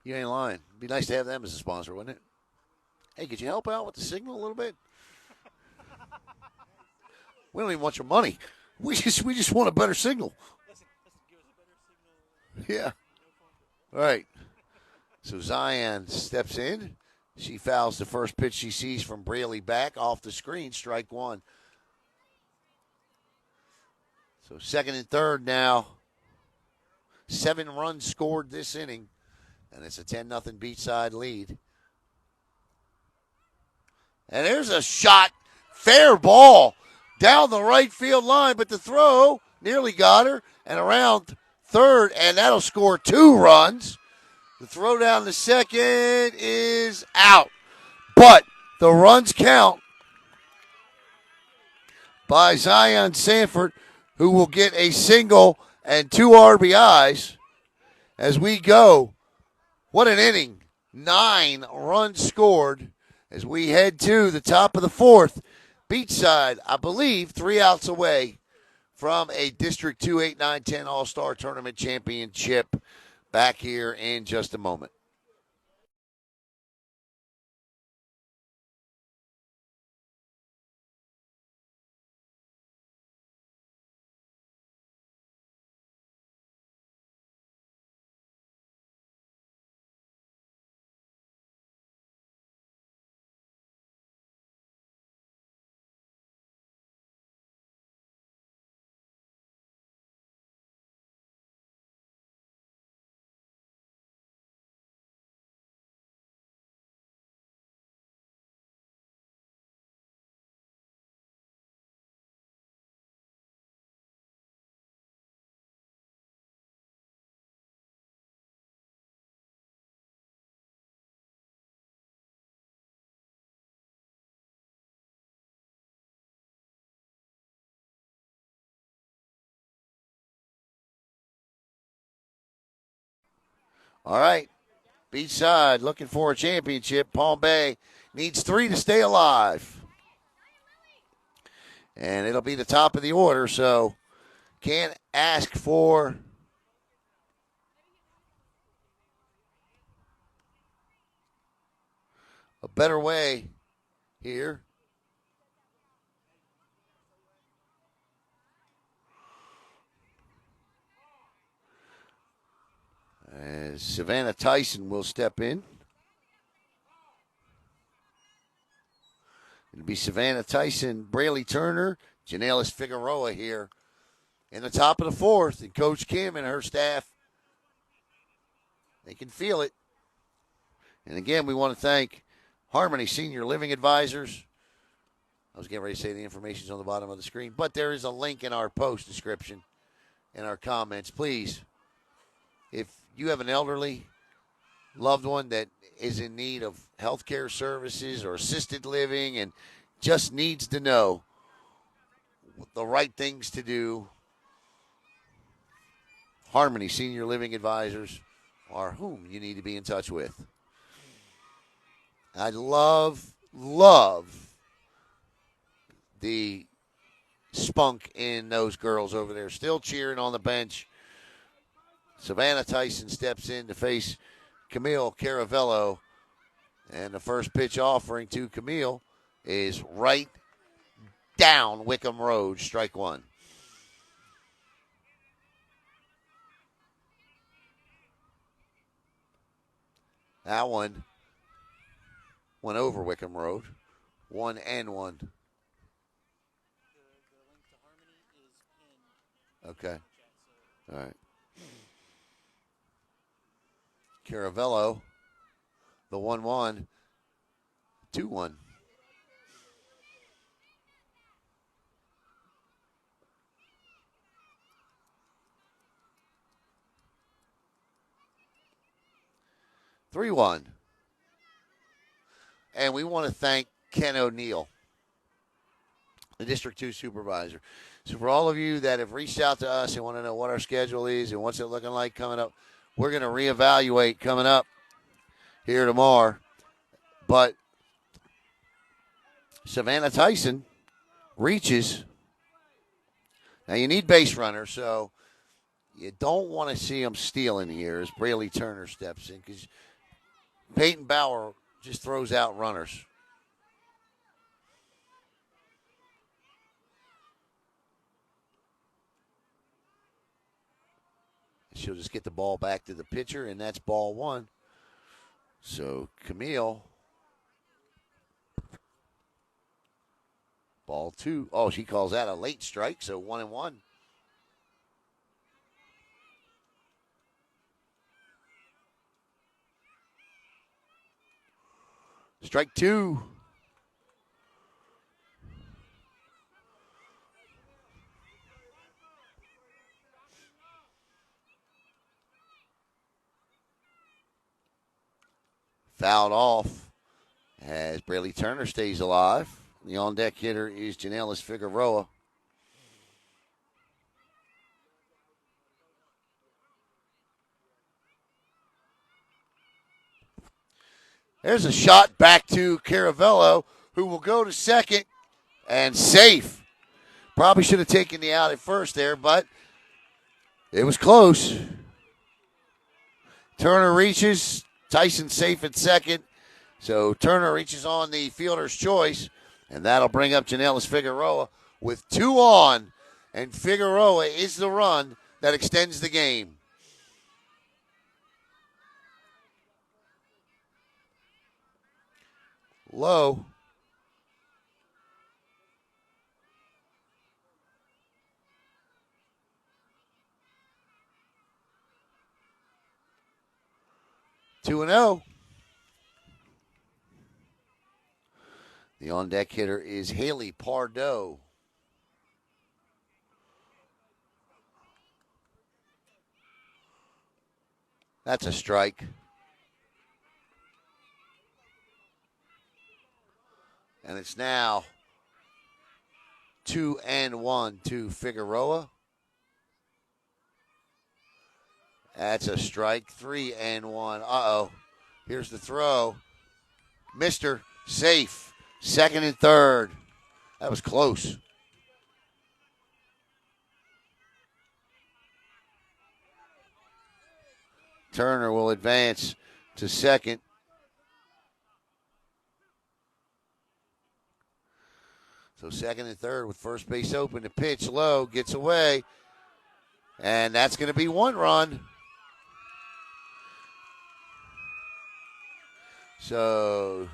You ain't lying. It'd be nice to have them as a sponsor, wouldn't it? Hey, could you help out with the signal a little bit? We don't even want your money. We just want a better signal. Listen, give us a better signal. Yeah. All right. So Zion steps in. She fouls the first pitch she sees from Braley back off the screen. Strike one. So second and third now. 7 runs scored this inning. And it's a 10-0 Beachside lead. And there's a shot. Fair ball down the right field line. But the throw nearly got her. And around third. And that'll score 2 runs. The throw down the second is out. But the runs count by Zion Sanford, who will get a single and 2 RBIs as we go. What an inning. 9 runs scored as we head to the top of the fourth. Beachside, I believe, 3 outs away from a District 2 8, 9, 10 All-Star Tournament championship. Back here in just a moment. All right. Beachside looking for a championship. Palm Bay needs 3 to stay alive. And it'll be the top of the order, so can't ask for a better way here. As Savannah Tyson will step in. It'll be Savannah Tyson, Braley Turner, Janelis Figueroa here in the top of the fourth. And Coach Kim and her staff, they can feel it. And again, we want to thank Harmony Senior Living Advisors, I was getting ready to say the information's on the bottom of the screen, but there is a link in our post description, in our comments. Please, if you have an elderly loved one that is in need of healthcare services or assisted living and just needs to know the right things to do, Harmony Senior Living Advisors are whom you need to be in touch with. I love the spunk in those girls over there, still cheering on the bench. Savannah Tyson steps in to face Camille Caravello, and the first pitch offering to Camille is right down Wickham Road, strike one. That one went over Wickham Road, 1-1. The link to Harmony is pinned Okay. in the chat. So All right. Caravello, the 1-1, 2-1. 3-1. And we want to thank Ken O'Neill, the District 2 supervisor. So for all of you that have reached out to us and want to know what our schedule is and what's it looking like coming up, we're going to reevaluate coming up here tomorrow. But Savannah Tyson reaches. Now you need base runners, so you don't want to see them stealing here as Braley Turner steps in because Peyton Bauer just throws out runners. She'll just get the ball back to the pitcher, and that's ball one. So Camille, ball two. Oh, she calls that a late strike, so 1-1. Strike two. Fouled off as Braley Turner stays alive. The on-deck hitter is Janelis Figueroa. There's a shot back to Caravello, who will go to second and safe. Probably should have taken the out at first there, but it was close. Turner reaches. Tyson safe at second. So Turner reaches on the fielder's choice, and that'll bring up Janelis Figueroa with 2 on. And Figueroa is the run that extends the game. Low. Two and 0. The on-deck hitter is Haley Pardo. That's a strike. And it's now 2-1 to Figueroa. That's a strike. 3-1. Uh-oh. Here's the throw. Mr. Safe. Second and third. That was close. Turner will advance to second. So second and third with first base open. The pitch low, gets away. And that's going to be 1 run. So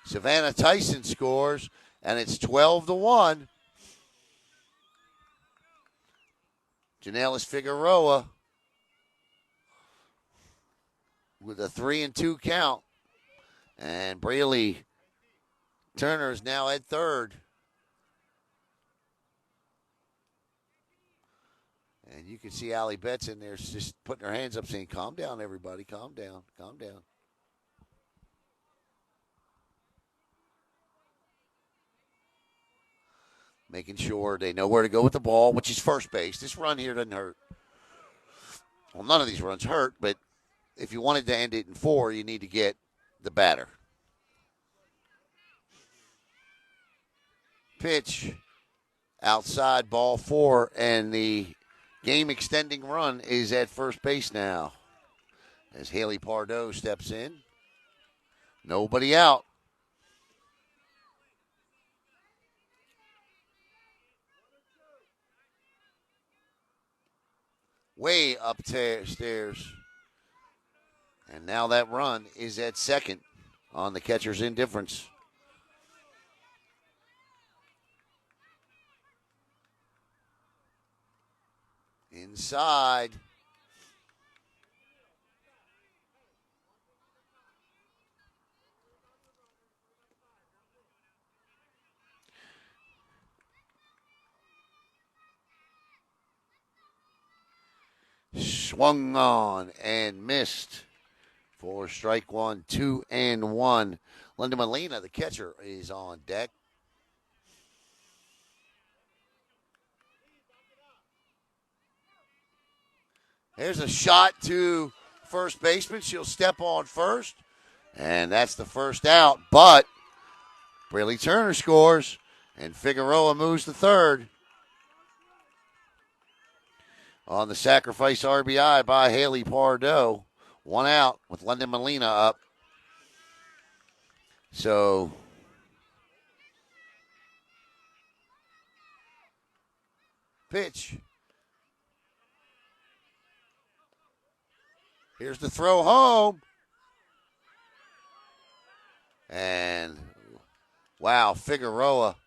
Savannah Tyson scores, and it's 12-1. Janelis Figueroa with a 3-2 count. And Braley Turner is now at third. And you can see Allie Betts in there just putting her hands up saying, calm down, everybody. Calm down. Calm down. Making sure they know where to go with the ball, which is first base. This run here doesn't hurt. Well, none of these runs hurt, but if you wanted to end it in 4, you need to get the batter. Pitch outside, ball 4, and the game extending run is at first base now as Haley Pardo steps in. Nobody out. Way upstairs. And now that run is at second on the catcher's indifference. Inside. Swung on and missed for strike 1, 2-1. Linda Molina, the catcher, is on deck. There's a shot to first baseman. She'll step on first, and that's the first out. But Braley Turner scores, and Figueroa moves to third. On the sacrifice RBI by Haley Pardo. 1 out with London Molina up. So pitch. Here's the throw home. And wow, Figueroa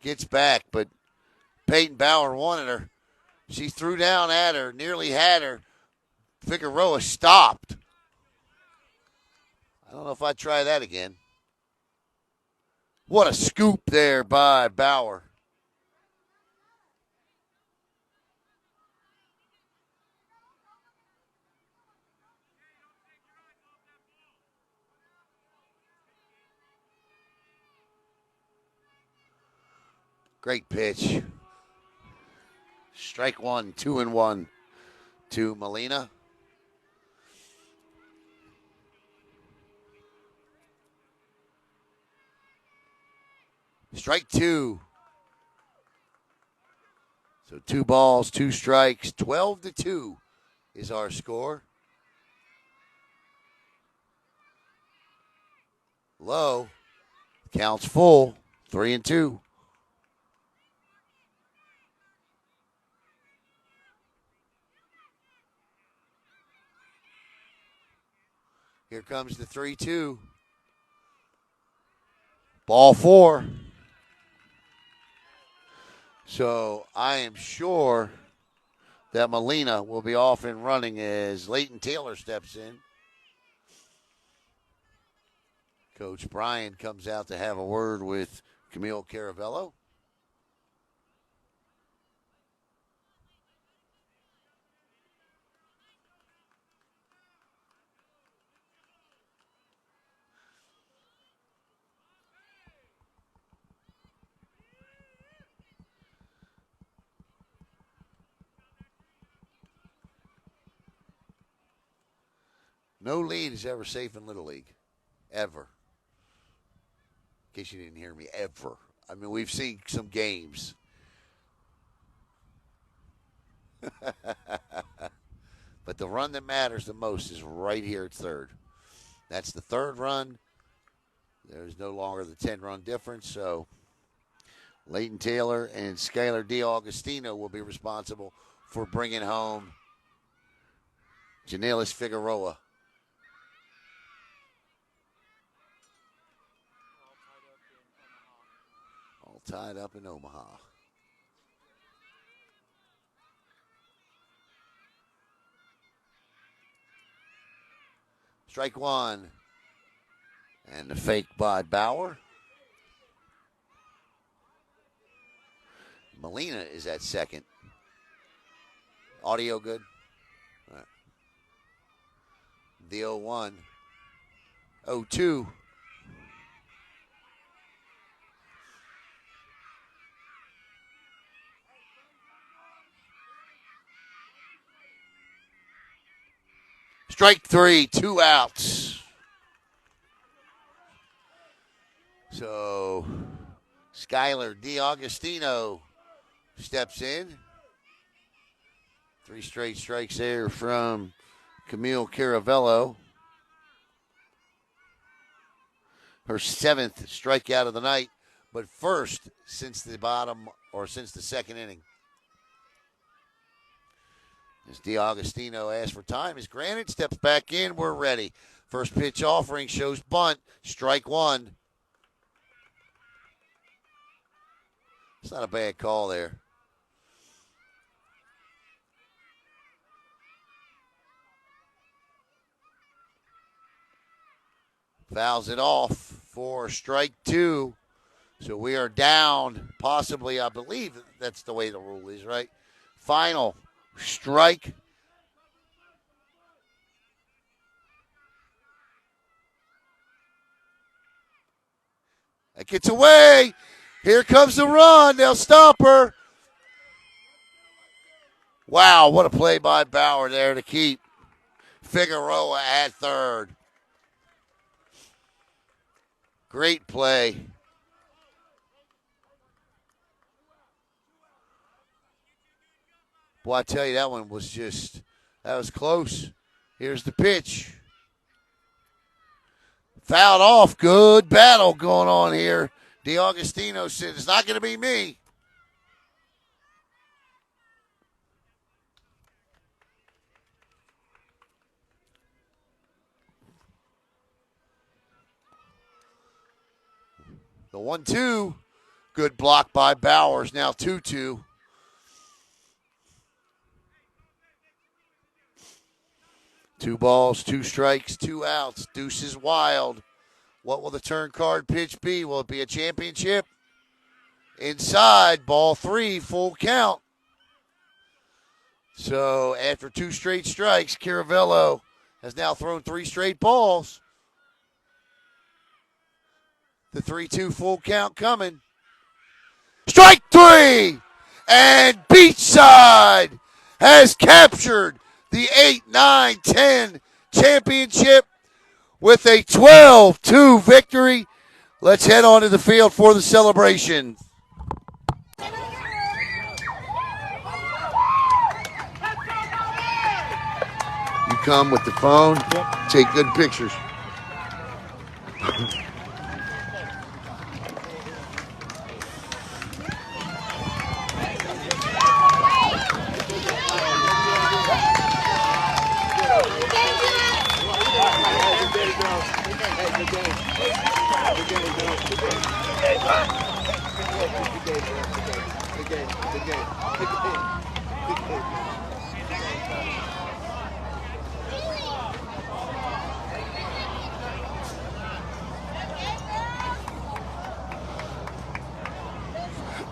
gets back, but Peyton Bauer wanted her. She threw down at her, nearly had her. Figueroa stopped. I don't know if I'd try that again. What a scoop there by Bauer. Great pitch. Strike 1, 2-1 to Molina. Strike 2. So 2 balls, 2 strikes, 12-2 is our score. Low. Counts full. 3-2. Here comes the 3-2. Ball 4. So I am sure that Molina will be off and running as Leighton Taylor steps in. Coach Bryan comes out to have a word with Camille Caravello. No lead is ever safe in Little League. Ever. In case you didn't hear me, ever. I mean, we've seen some games. But the run that matters the most is right here at third. That's the third run. There's no longer the 10-run difference, so Leighton Taylor and Skylar DiAugustino will be responsible for bringing home Janelis Figueroa. All tied up in Omaha. Strike 1. And the fake by Bauer. Molina is at second. Audio good? All right. The 0-1. 0-2. Strike 3, 2 outs. So, Skylar DiAugustino steps in. 3 straight strikes there from Camille Caravello. Her 7th strikeout of the night, but first since the second inning. As DiAugustino asks for time, is granted, steps back in, we're ready. First pitch offering shows bunt, strike 1. It's not a bad call there. Fouls it off for strike 2. So we are down, possibly, I believe that's the way the rule is, right? Final strike. That gets away. Here comes the run. They'll stop her. Wow, what a play by Bauer there to keep Figueroa at third. Great play. Boy, I tell you, that was close. Here's the pitch. Fouled off. Good battle going on here. DiAugustino said, it's not going to be me. The 1-2. Good block by Bowers. Now 2-2. Two balls, 2 strikes, 2 outs. Deuce is wild. What will the turn card pitch be? Will it be a championship? Inside, ball 3, full count. So after 2 straight strikes, Caravello has now thrown 3 straight balls. The 3-2 full count coming. Strike 3! And Beachside has captured the 8-9-10 championship with a 12-2 victory. Let's head on to the field for the celebration. You come with the phone, take good pictures.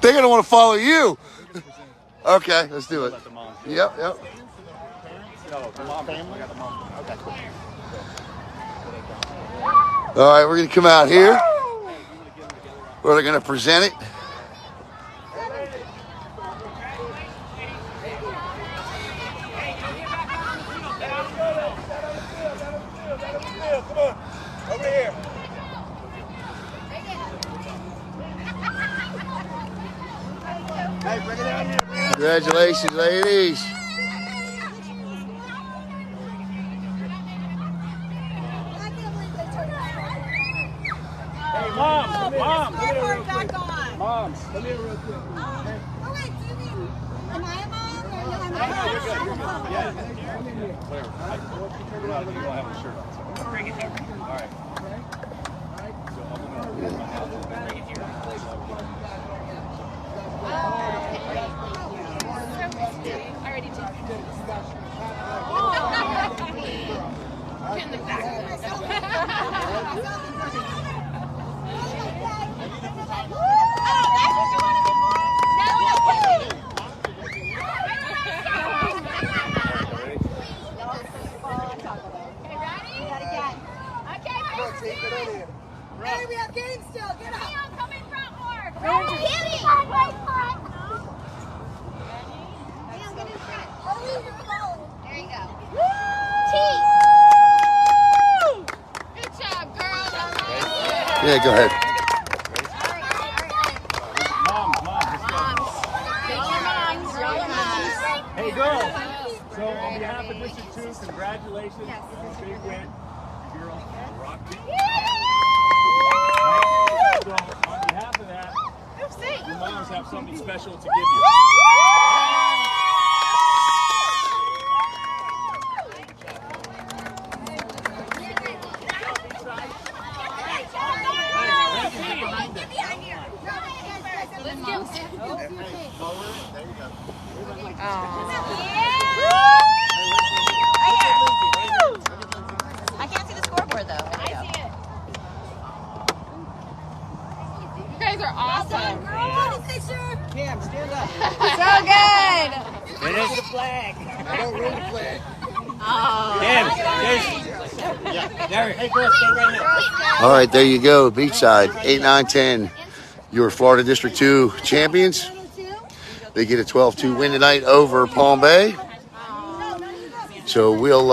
They're going to want to follow you. Okay, let's do it. Yep. No, the mom. Family? I got the mom. Okay. All right, we're going to come out here. We're going to present it. Come on. Over here. Hey, bring it down here. Congratulations, ladies. Hey, Mom, come here real quick. Mom, come here real quick. Oh, wait, do you mean, am I a mom or no, am I a No, you're good, you're mom? good. Yeah, come in here. Whatever. Well, if you turn it out, look at I have a shirt on. So. Bring it here. All right. So I'm going to bring it here. I already did. In the back. Hey, we have games still. Get up. Leon, come in front more. Ready? Leon, right front. Leon, get in front. Oh, you're alone. There you go. T. Good job, girl. Yeah, go ahead. Moms, let's go. Hey, girls. So on behalf of District 2, congratulations on a big win. Girls rocked it. So on behalf of that, your moms have something special to give you. I can't see the scoreboard though. I see it. You guys are awesome. Cam, stand up. So good. Finish the flag. Don't ruin the flag. Cam, Derek, hey girls, stay right here. All right, there you go. Beachside, 8, 9, 10. Your Florida District 2 champions. They get a 12-2 win tonight over Palm Bay. So we'll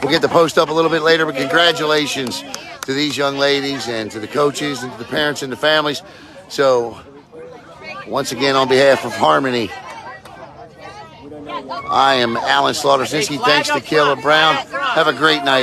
get the post up a little bit later, but congratulations to these young ladies and to the coaches and to the parents and the families. So once again, on behalf of Harmony, I am Alan Slaughter-Zinsky. Thanks to Kayla Brown. Have a great night.